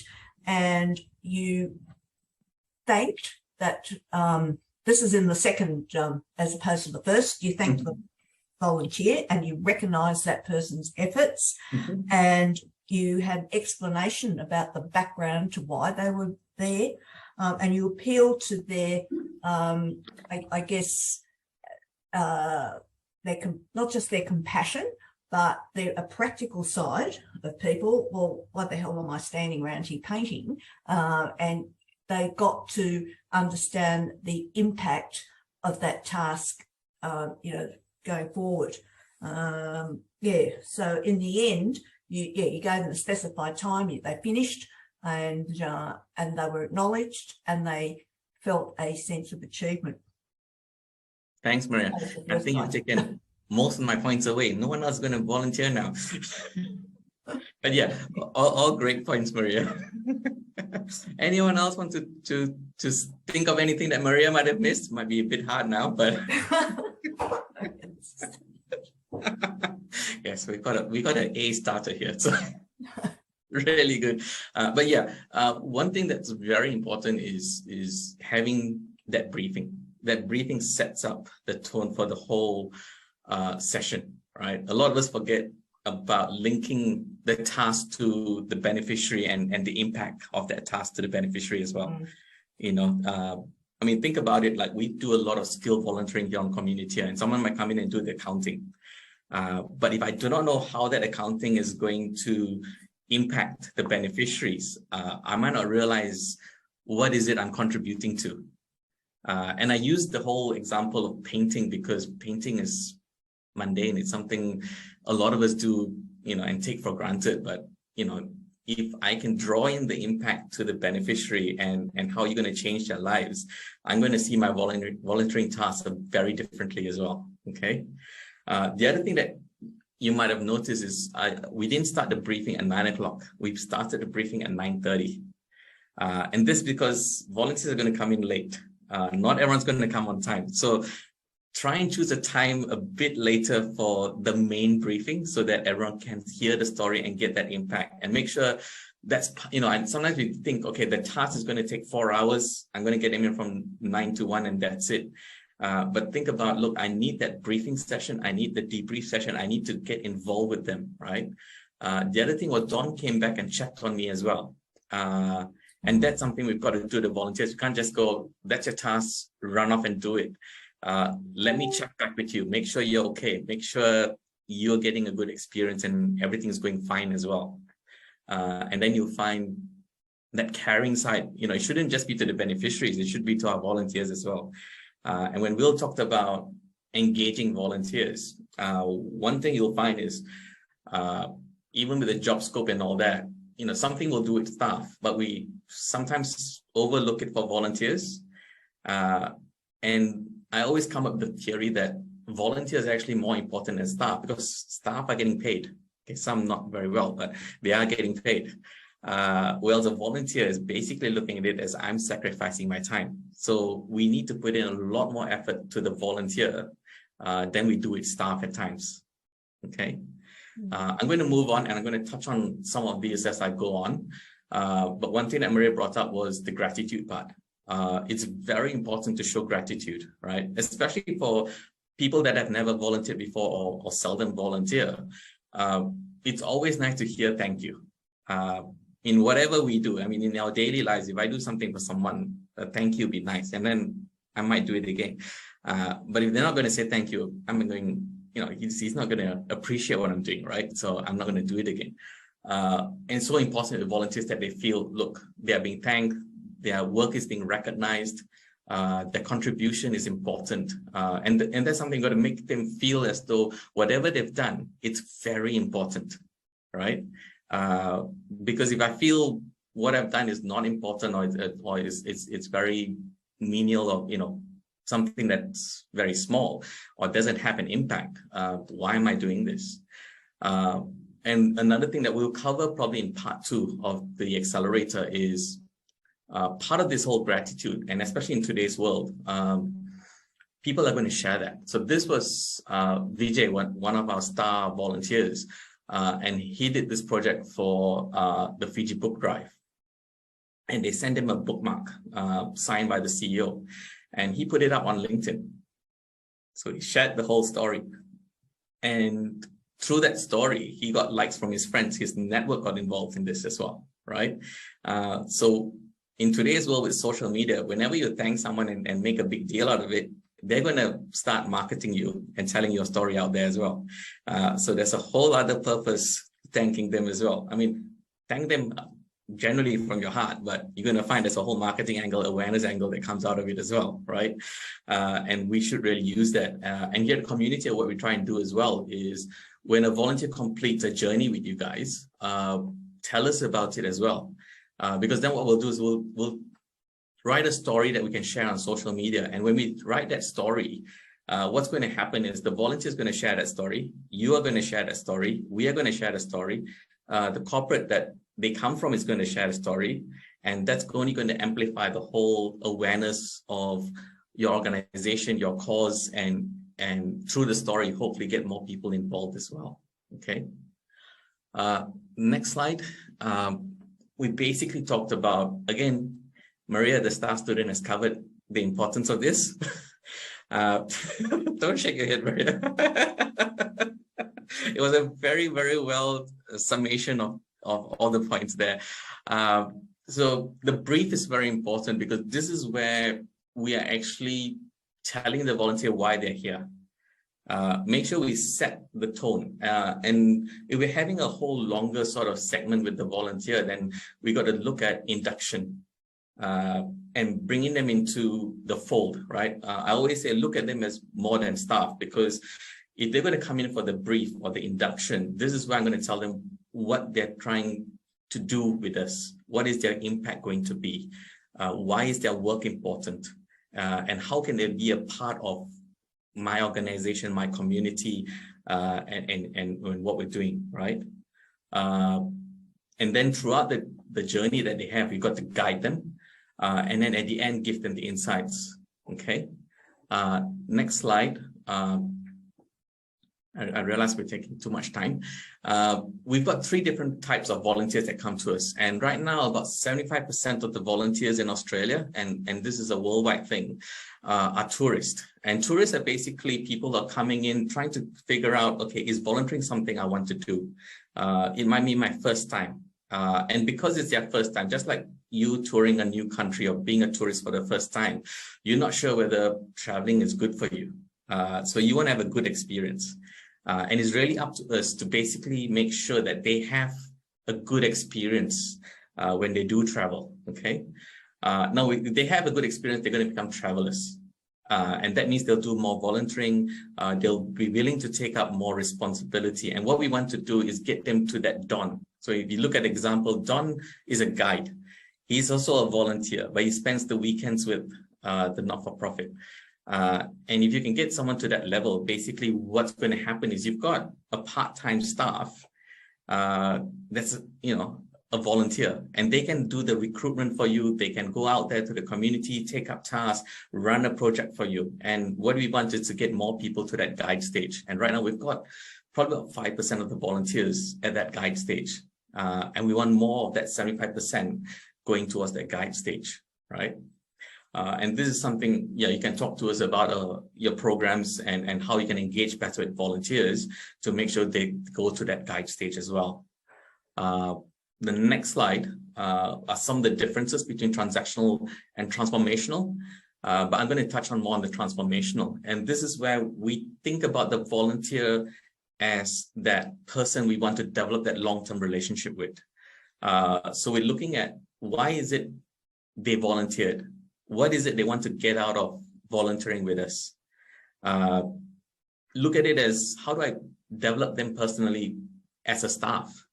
and you thanked that this is in the second as opposed to the first. You thanked the volunteer and you recognized that person's efforts, and you had explanation about the background to why they were there, and you appealed to their I guess not just their compassion, but a practical side of people. Well, what the hell am I standing around here painting? And they got to understand the impact of that task, going forward. So in the end, you gave them a specified time. They finished, and they were acknowledged, and they felt a sense of achievement. Thanks, Maria. I think you've taken most of my points away. No one else is going to volunteer now. But yeah, all great points, Maria. Anyone else want to think of anything that Maria might have missed? Might be a bit hard now, but yes, we got an A starter here, so really good. But yeah, one thing that's very important is having that briefing. That briefing sets up the tone for the whole session, right? A lot of us forget about linking the task to the beneficiary and the impact of that task to the beneficiary as well. Think about it, like we do a lot of skill volunteering here on Community, and someone might come in and do the accounting. But if I do not know how that accounting is going to impact the beneficiaries, I might not realize what is it I'm contributing to. And I use the whole example of painting because painting is mundane. It's something a lot of us do, and take for granted. But, if I can draw in the impact to the beneficiary and how you're going to change their lives, I'm going to see my volunteering tasks very differently as well. Okay. The other thing that you might have noticed is we didn't start the briefing at 9 o'clock. We've started the briefing at 9:30. And this because volunteers are going to come in late. Not everyone's going to come on time. So try and choose a time a bit later for the main briefing so that everyone can hear the story and get that impact, and make sure that's, and sometimes we think, okay, the task is going to take 4 hours. I'm going to get them in from 9 to 1 and that's it. But think about, look, I need that briefing session. I need the debrief session. I need to get involved with them, right? The other thing was Don came back and checked on me as well. And that's something we've got to do to volunteers. You can't just go, that's your task, run off and do it. Let me check back with you, make sure you're okay, make sure you're getting a good experience and everything's going fine as well. And then you'll find that caring side, it shouldn't just be to the beneficiaries, it should be to our volunteers as well. And when Will talked about engaging volunteers, one thing you'll find is, even with the job scope and all that, something we'll do with staff, but we sometimes overlook it for volunteers. And I always come up with the theory that volunteers are actually more important than staff, because staff are getting paid. Okay, some not very well, but they are getting paid. Well, the volunteer is basically looking at it as I'm sacrificing my time. So we need to put in a lot more effort to the volunteer than we do with staff at times. Okay. I'm going to move on and I'm going to touch on some of these as I go on. But one thing that Maria brought up was the gratitude part. It's very important to show gratitude, right? Especially for people that have never volunteered before or seldom volunteer. It's always nice to hear thank you. In whatever we do, I mean, in our daily lives, if I do something for someone, thank you would be nice. And then I might do it again. But if they're not going to say thank you, I'm going, he's not going to appreciate what I'm doing, right? So I'm not going to do it again. And so important to volunteers that they feel, look, they are being thanked, their work is being recognized, their contribution is important. And that's something got to make them feel as though whatever they've done, it's very important, right? Because if I feel what I've done is not important or it's very menial or, something that's very small or doesn't have an impact, why am I doing this? And another thing that we'll cover probably in part 2 of the Accelerator is part of this whole gratitude, and especially in today's world, people are going to share that. So this was Vijay, one of our star volunteers, and he did this project for the Fiji Book Drive. And they sent him a bookmark signed by the CEO, and he put it up on LinkedIn. So he shared the whole story. And through that story, he got likes from his friends. His network got involved in this as well, right? So in today's world with social media, whenever you thank someone and make a big deal out of it, they're going to start marketing you and telling your story out there as well. So there's a whole other purpose thanking them as well. I mean, thank them generally from your heart, but you're going to find there's a whole marketing angle, awareness angle that comes out of it as well, right? And we should really use that. And yet community, what we try and do as well is when a volunteer completes a journey with you guys, tell us about it as well. Because then what we'll do is we'll write a story that we can share on social media. And when we write that story, what's going to happen is the volunteer is going to share that story. You are going to share that story. We are going to share the story. The corporate that they come from is going to share the story. And that's only going to amplify the whole awareness of your organization, your cause, and through the story, hopefully get more people involved as well. Okay. Next slide. We basically talked about, again, Maria, the staff student, has covered the importance of this. Don't shake your head, Maria. It was a very, very well summation of all the points there. So the brief is very important because this is where we are actually telling the volunteer why they're here. Make sure we set the tone. And if we're having a whole longer sort of segment with the volunteer, then we got to look at induction and bringing them into the fold, right? I always say, look at them as more than staff, because if they're going to come in for the brief or the induction, this is where I'm going to tell them what they're trying to do with us. What is their impact going to be? Why is their work important? And how can they be a part of my organization, my community, and what we're doing, right? And then throughout the journey that they have, you've got to guide them. And then at the end, give them the insights, okay? Next slide. I realize we're taking too much time. We've got 3 different types of volunteers that come to us. And right now, about 75% of the volunteers in Australia, and this is a worldwide thing, are tourists. And tourists are basically people who are coming in, trying to figure out, okay, is volunteering something I want to do? It might be my first time. And because it's their first time, just like you touring a new country or being a tourist for the first time, you're not sure whether traveling is good for you. So you want to have a good experience. And it's really up to us to basically make sure that they have a good experience when they do travel, okay? Now, if they have a good experience, they're going to become travelers. And that means they'll do more volunteering. They'll be willing to take up more responsibility. And what we want to do is get them to that Don. So if you look at the example, Don is a guide. He's also a volunteer, but he spends the weekends with the not-for-profit. And if you can get someone to that level, basically what's going to happen is you've got a part-time staff that's, a volunteer, and they can do the recruitment for you. They can go out there to the community, take up tasks, run a project for you. And what we want is to get more people to that guide stage. And right now we've got probably about 5% of the volunteers at that guide stage. And we want more of that 75% going towards that guide stage, right? And this is something, you can talk to us about your programs and how you can engage better with volunteers to make sure they go to that guide stage as well. The next slide are some of the differences between transactional and transformational, but I'm going to touch on more on the transformational. And this is where we think about the volunteer as that person we want to develop that long-term relationship with. So we're looking at why is it they volunteered? What is it they want to get out of volunteering with us? Look at it as, how do I develop them personally as a staff?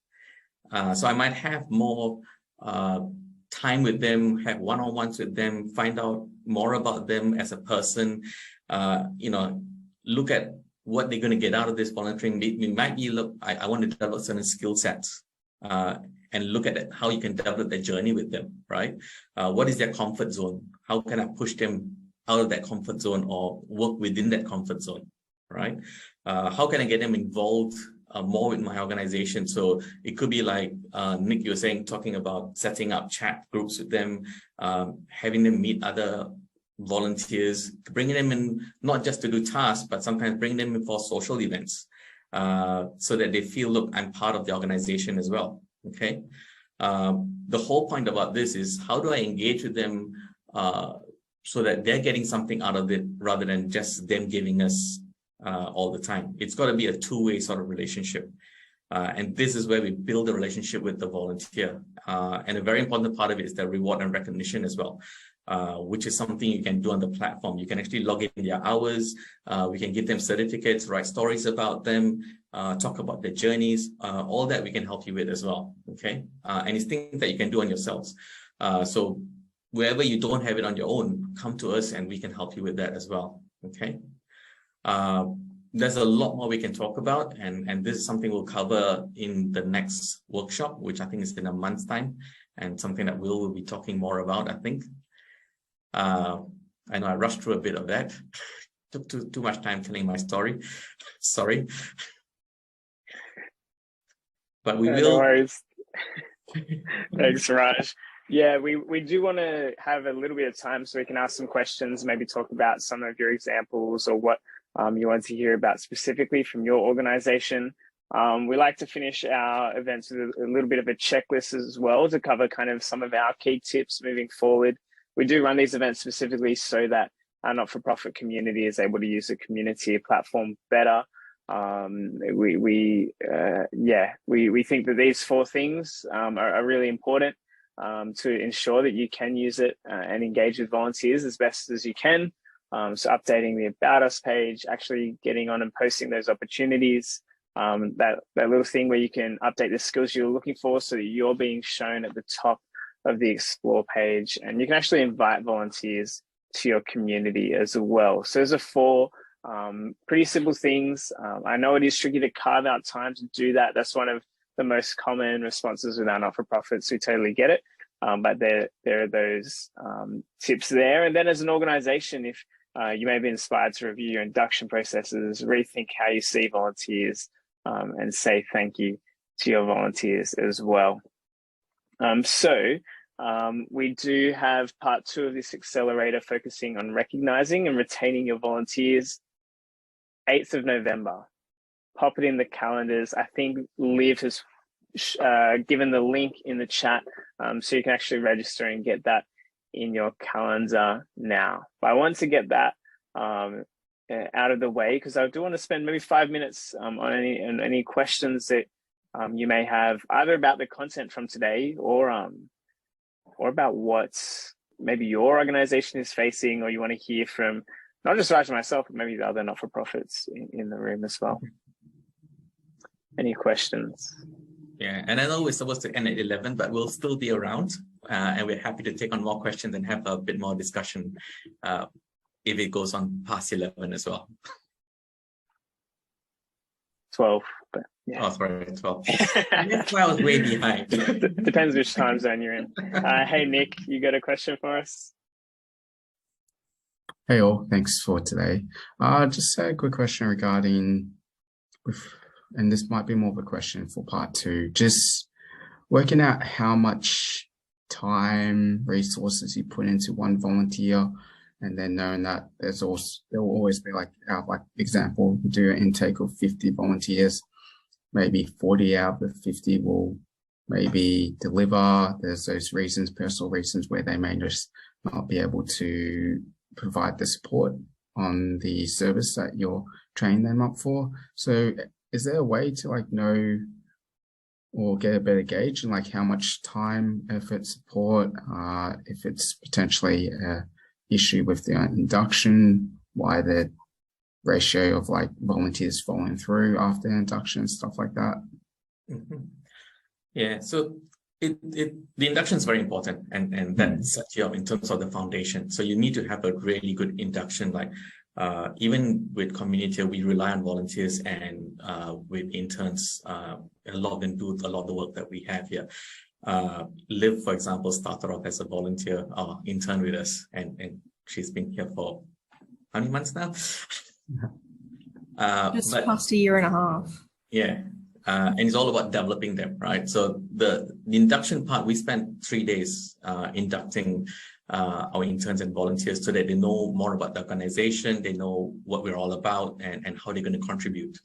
So I might have more time with them, have one-on-ones with them, find out more about them as a person, look at what they're going to get out of this volunteering. It might be, look, I want to develop certain skill sets and look at it, how you can develop their journey with them, right? What is their comfort zone? How can I push them out of that comfort zone or work within that comfort zone, right? How can I get them involved more with my organization? So it could be like Nick, you were saying, talking about setting up chat groups with them, having them meet other volunteers, bringing them in not just to do tasks, but sometimes bring them in for social events so that they feel, look, I'm part of the organization as well. Okay. The whole point about this is, how do I engage with them so that they're getting something out of it rather than just them giving us all the time. It's got to be a two-way sort of relationship. And this is where we build a relationship with the volunteer. And a very important part of it is the reward and recognition as well, which is something you can do on the platform. You can actually log in their hours. We can give them certificates, write stories about them, talk about their journeys, all that we can help you with as well. Okay. And it's things that you can do on yourselves. So wherever you don't have it on your own, come to us and we can help you with that as well. Okay. There's a lot more we can talk about, and this is something we'll cover in the next workshop, which I think is in a month's time, and something that we'll be talking more about, I think. I know I rushed through a bit of that. Took too much time telling my story. Sorry. But we will. No worries. Thanks, Raj. Yeah, we do want to have a little bit of time so we can ask some questions, maybe talk about some of your examples or what you want to hear about specifically from your organization. We like to finish our events with a little bit of a checklist as well to cover kind of some of our key tips moving forward. We do run these events specifically so that our not-for-profit community is able to use the community platform better. We think that these 4 things are really important to ensure that you can use it and engage with volunteers as best as you can. So updating the About Us page, actually getting on and posting those opportunities, that little thing where you can update the skills you're looking for so that you're being shown at the top of the Explore page, and you can actually invite volunteers to your community as well. So those are 4 pretty simple things. I know it is tricky to carve out time to do that. That's one of the most common responses with our not-for-profits. We totally get it. But there are those tips there. And then as an organization, if you may be inspired to review your induction processes, rethink how you see volunteers, and say thank you to your volunteers as well. We do have part 2 of this accelerator focusing on recognizing and retaining your volunteers, 8th of November. Pop it in the calendars. I think Liv has given the link in the chat, so you can actually register and get that in your calendar now. But I want to get that out of the way, because I do want to spend maybe 5 minutes on any questions that you may have, either about the content from today or about what maybe your organization is facing, or you want to hear from not just Raj and myself, but maybe the other not-for-profits in the room as well. Any questions? Yeah, and I know we're supposed to end at 11, but we'll still be around, and we're happy to take on more questions and have a bit more discussion if it goes on past 11 as well. 12, but yeah. Oh, sorry, 12. That's why I was way behind. Depends which time zone you're in. Hey, Nick, you got a question for us? Hey all, thanks for today. Just a quick question regarding, and this might be more of a question for part 2, just working out how much time, resources you put into one volunteer, and then knowing that there will always be like example, you do an intake of 50 volunteers, maybe 40 out of the 50 will maybe deliver. There's those reasons, personal reasons, where they may just not be able to provide the support on the service that you're training them up for. So is there a way to like know or get a better gauge in like how much time, effort, support, if it's potentially a issue with the induction, why the ratio of like volunteers following through after induction and stuff like that? Mm-hmm. Yeah, so the induction is very important, and that sets you up in terms of the foundation. So you need to have a really good induction. Like even with community, we rely on volunteers, and with interns, a lot of them do a lot of the work that we have here. Liv, for example, started off as a volunteer intern with us, and she's been here for how many months now? Just past a year and a half. Yeah. And it's all about developing them, right? So the induction part, we spent 3 days inducting our interns and volunteers so that they know more about the organization, they know what we're all about, and how they're going to contribute.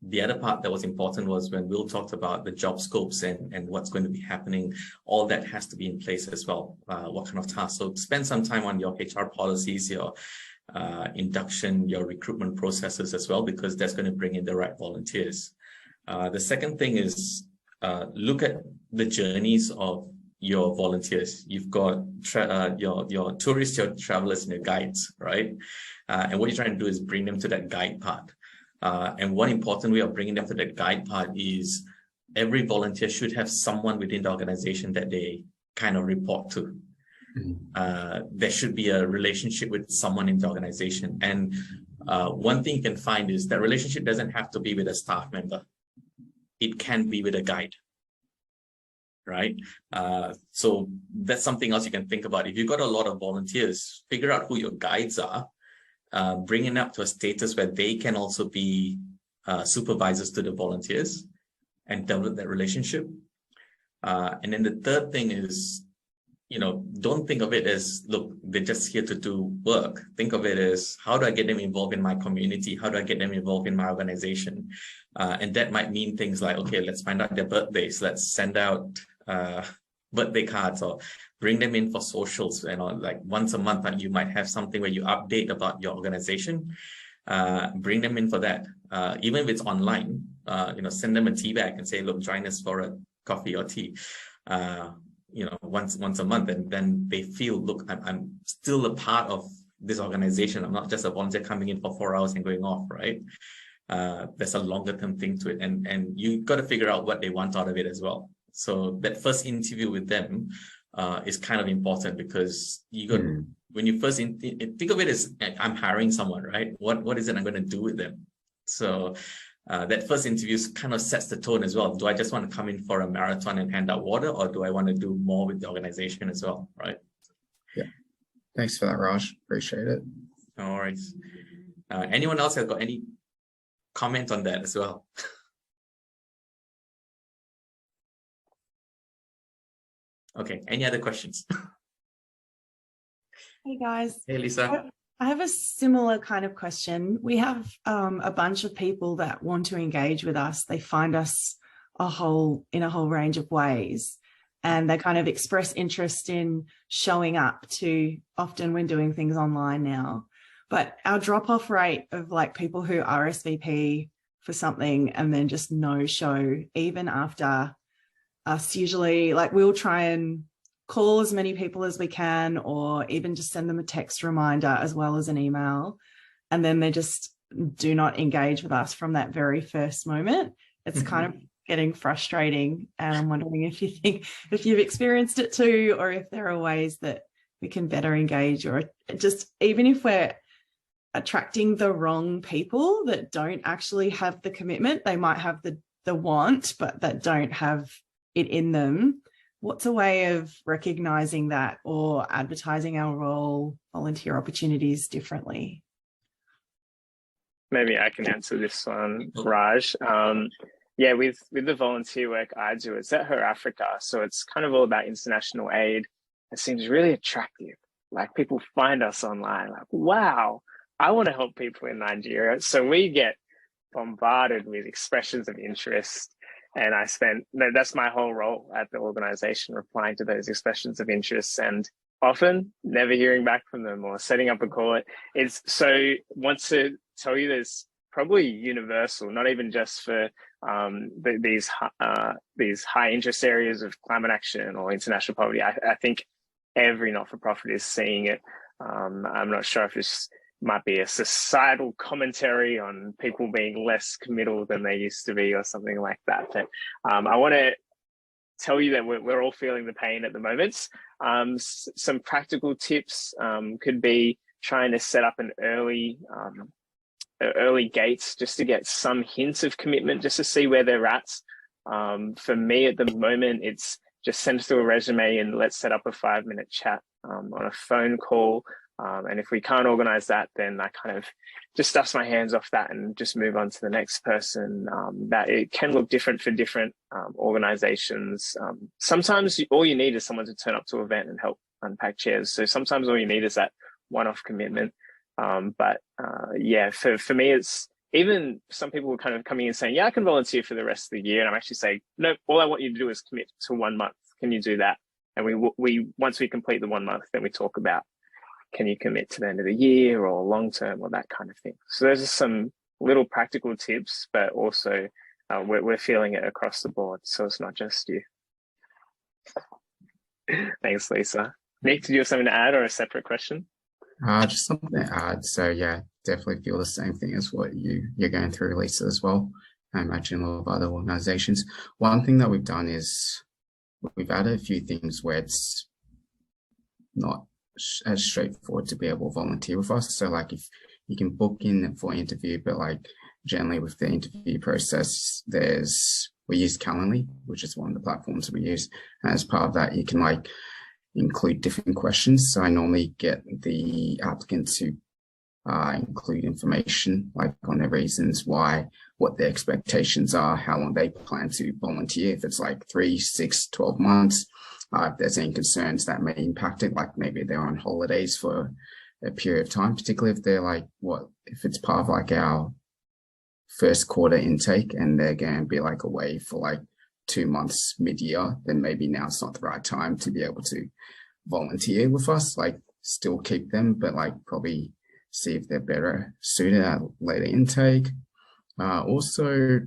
The other part that was important was when Will talked about the job scopes and what's going to be happening, all that has to be in place as well. What kind of tasks? So spend some time on your HR policies, your induction, your recruitment processes as well, because that's going to bring in the right volunteers. The second thing is look at the journeys of your volunteers. You've got your tourists, your travelers, and your guides, right? And what you're trying to do is bring them to that guide part. And one important way of bringing them to that guide part is every volunteer should have someone within the organization that they kind of report to. There should be a relationship with someone in the organization. And one thing you can find is that relationship doesn't have to be with a staff member. It can be with a guide, right? So that's something else you can think about. If you've got a lot of volunteers, figure out who your guides are, bring it up to a status where they can also be supervisors to the volunteers and develop that relationship. And then the third thing is, don't think of it as, look, they're just here to do work. Think of it as, how do I get them involved in my community? How do I get them involved in my organization? And that might mean things like, okay, let's find out their birthdays. Let's send out birthday cards, or bring them in for socials. Like once a month, you might have something where you update about your organization. Bring them in for that. Even if it's online, send them a tea bag and say, look, join us for a coffee or tea. Once a month, and then they feel, look, I'm still a part of this organization. I'm not just a volunteer coming in for 4 hours and going off, right? There's a longer term thing to it, and you got to figure out what they want out of it as well. So that first interview with them is kind of important, because you got when you first think of it as, I'm hiring someone, right? What is it I'm going to do with them? So that first interview kind of sets the tone as well. Do I just want to come in for a marathon and hand out water, or do I want to do more with the organization as well, right? Yeah. Thanks for that, Raj. Appreciate it. No worries. Anyone else has got any comment on that as well? Okay. Any other questions? Hey guys. Hey, Lisa. I have a similar kind of question. We have a bunch of people that want to engage with us. They find us in a whole range of ways. And they kind of express interest in showing up to, often when doing things online now. But our drop-off rate of like people who RSVP for something and then just no show, even after us, usually like we'll try and call as many people as we can, or even just send them a text reminder as well as an email. And then they just do not engage with us from that very first moment. It's kind of getting frustrating. And I'm wondering if you've experienced it too, or if there are ways that we can better engage, or just even if we're attracting the wrong people that don't actually have the commitment, they might have the want, but that don't have it in them. What's a way of recognizing that or advertising our role, volunteer opportunities differently? Maybe I can answer this one, Raj. Yeah, with the volunteer work I do, it's at Her Africa. So it's kind of all about international aid. It seems really attractive. Like people find us online, like, wow, I want to help people in Nigeria. So we get bombarded with expressions of interest. And that's my whole role at the organization, replying to those expressions of interest and often never hearing back from them or setting up a call. Want to tell you there's probably universal, not even just for these high interest areas of climate action or international poverty. I think every not-for-profit is seeing it. I'm not sure if this might be a societal commentary on people being less committal than they used to be or something like that. But I want to tell you that we're all feeling the pain at the moment. Some practical tips could be trying to set up an early gates just to get some hints of commitment, just to see where they're at. For me at the moment, it's just send through a resume and let's set up a 5-minute chat on a phone call. And if we can't organize that, then I kind of just dust my hands off that and just move on to the next person. That it can look different for different organizations. Sometimes all you need is someone to turn up to an event and help unpack chairs. So sometimes all you need is that one-off commitment. Yeah, for me, it's even some people were kind of coming in saying, yeah, I can volunteer for the rest of the year. And I'm actually saying, no, all I want you to do is commit to 1 month. Can you do that? And we once we complete the 1 month, then we talk about, can you commit to the end of the year or long term or that kind of thing. So those are some little practical tips, but also we're feeling it across the board. So it's not just you. Thanks, Lisa. Nick, did you have something to add or a separate question? Just something to add. So yeah, definitely feel the same thing as what you're going through, Lisa, as well. I imagine a lot of other organizations. One thing that we've done is we've added a few things where it's not as straightforward to be able to volunteer with us. So like if you can book in for an interview, but like generally with the interview process, we use Calendly, which is one of the platforms we use. And as part of that, you can like include different questions. So I normally get the applicant to include information like on their reasons why, what their expectations are, how long they plan to volunteer, if it's like 3, 6, 12 months, if there's any concerns that may impact it, like maybe they're on holidays for a period of time, particularly if they're like, if it's part of like our first quarter intake and they're going to be like away for like 2 months mid-year, then maybe now it's not the right time to be able to volunteer with us, like still keep them, but like probably see if they're better suited at later intake. Also,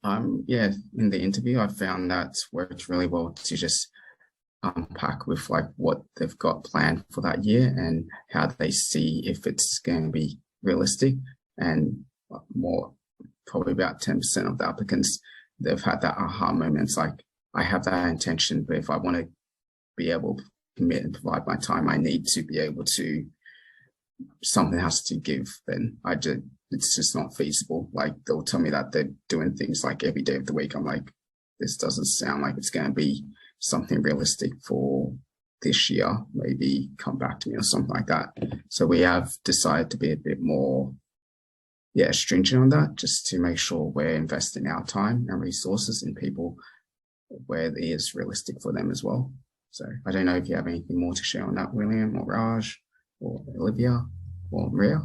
in the interview, I found that worked really well to just unpack with like what they've got planned for that year and how they see if it's going to be realistic. And more, probably about 10% of the applicants, they've had that aha moments, like I have that intention, but if I want to be able to commit and provide my time, I need to be able to, something has to give, then it's just not feasible. Like they'll tell me that they're doing things like every day of the week. I'm like, this doesn't sound like it's going to be something realistic for this year. Maybe come back to me or something like that. So we have decided to be a bit more stringent on that, just to make sure we're investing our time and resources in people where it is realistic for them as well. So I don't know if you have anything more to share on that, William or Raj or Olivia or Maria.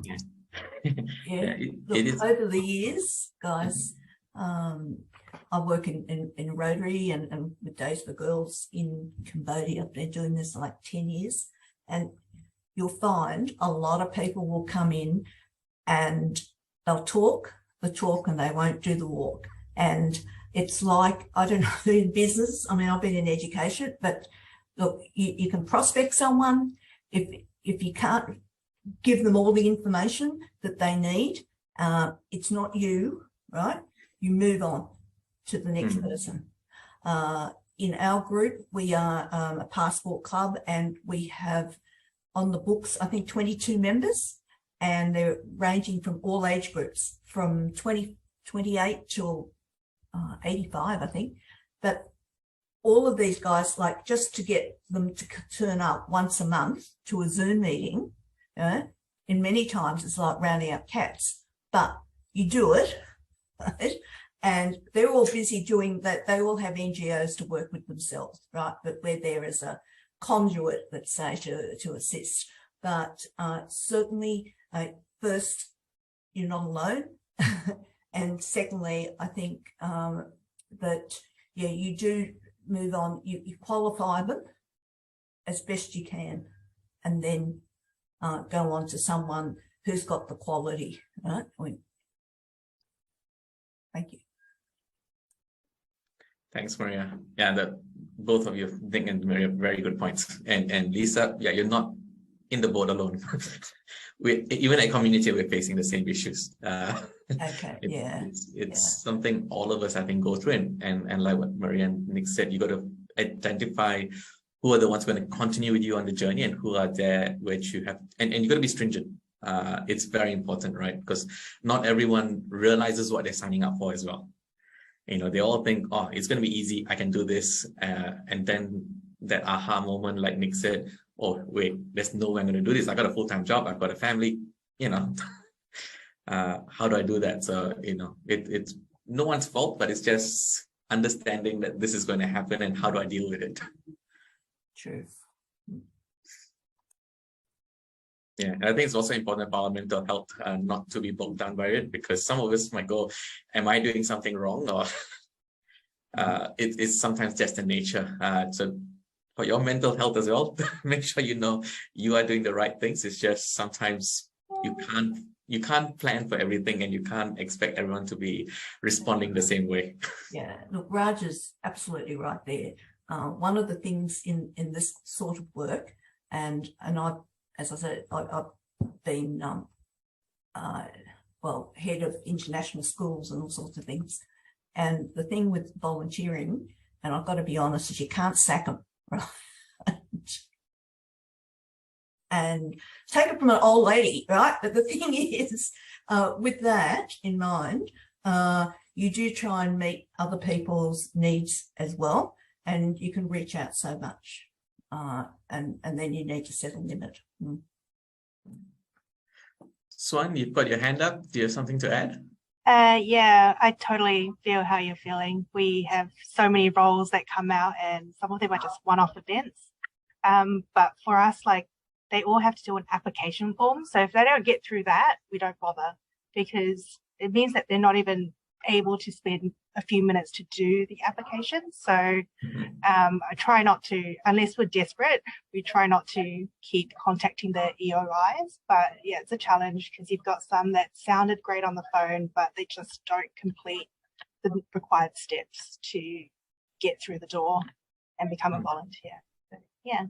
Look, over the years, guys, I work in Rotary and with Days for Girls in Cambodia. I've been doing this like 10 years. And you'll find a lot of people will come in and they'll talk the talk and they won't do the walk. And it's like, I don't know, in business, I mean, I've been in education, but look, you can prospect someone. If you can't give them all the information that they need, it's not you, right? You move on to the next person. In our group, we are a passport club, and we have on the books, I think, 22 members, and they're ranging from all age groups, from 28 till 85, I think. But all of these guys, like, just to get them to turn up once a month to a Zoom meeting, in many times it's like rounding up cats, but you do it, right? And they're all busy doing that. They all have NGOs to work with themselves, right? But we're there as a conduit, let's say, to assist. But certainly, first, you're not alone. And secondly, I think that, yeah, you do move on. You qualify them as best you can, and then go on to someone who's got the quality, right? Thank you. Thanks, Maria. Yeah, both of you think and Maria, very good points. And Lisa, yeah, you're not in the boat alone. Even at community, we're facing the same issues. Okay, It's something all of us, I think, go through. And like what Maria and Nick said, you got to identify who are the ones going to continue with you on the journey and who are there which you have, and you got to be stringent. It's very important, right? Because not everyone realizes what they're signing up for as well. You know, they all think, oh, it's going to be easy, I can do this. And then that aha moment, like Nick said, oh, wait, there's no way I'm going to do this. I got a full-time job, I've got a family, you know. How do I do that? So, you know, it's no one's fault, but it's just understanding that this is going to happen and how do I deal with it. True. Yeah, and I think it's also important for our mental health not to be bogged down by it, because some of us might go, am I doing something wrong? Or it's sometimes just the nature. So for your mental health as well, make sure you know you are doing the right things. It's just sometimes you can't plan for everything, and you can't expect everyone to be responding the same way. Yeah, look, Raj is absolutely right there. One of the things in this sort of work, and I've, as I said, I've been, head of international schools and all sorts of things. And the thing with volunteering, and I've got to be honest, is you can't sack them, right? And take it from an old lady, right? But the thing is, with that in mind, you do try and meet other people's needs as well, and you can reach out so much. And then you need to set a limit. Swan, you've got your hand up. Do you have something to add? Yeah, I totally feel how you're feeling. We have so many roles that come out, and some of them are just one-off events. But for us, like, they all have to do an application form. So if they don't get through that, we don't bother, because it means that they're not even able to spend a few minutes to do the application. So I try not to, unless we're desperate, we try not to keep contacting the EOIs. But yeah, it's a challenge, because you've got some that sounded great on the phone, but they just don't complete the required steps to get through the door and become a volunteer. So, yeah.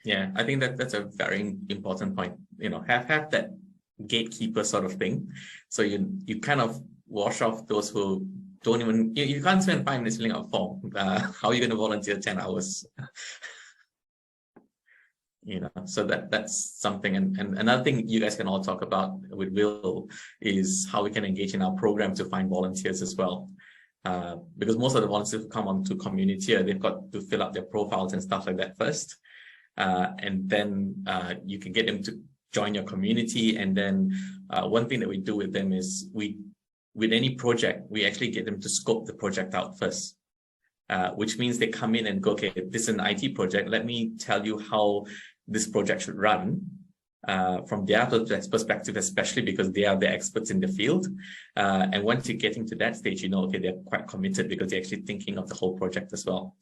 Yeah, I think that's a very important point. You know, have that gatekeeper sort of thing. So you kind of wash off those who don't even, you can't spend 5 minutes filling out a form. How are you going to volunteer 10 hours? You know, so that's something. And another thing you guys can all talk about with Will is how we can engage in our program to find volunteers as well. Because most of the volunteers who come onto Community, they've got to fill out their profiles and stuff like that first. And then you can get them to join your community. And then one thing that we do with them is with any project, we actually get them to scope the project out first, which means they come in and go, okay, this is an IT project. Let me tell you how this project should run. from their perspective, especially because they are the experts in the field. And once you're getting to that stage, you know, okay, they're quite committed because they're actually thinking of the whole project as well.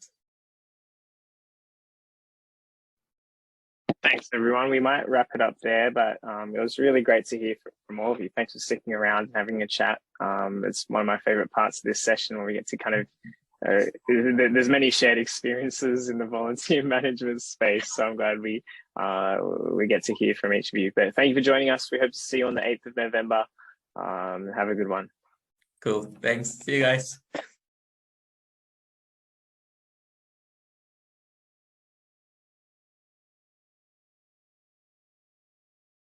Thanks, everyone. We might wrap it up there, but it was really great to hear from all of you. Thanks for sticking around and having a chat. It's one of my favorite parts of this session where we get to kind of, there's many shared experiences in the volunteer management space. So I'm glad we get to hear from each of you. But thank you for joining us. We hope to see you on the 8th of November. Have a good one. Cool. Thanks. See you guys.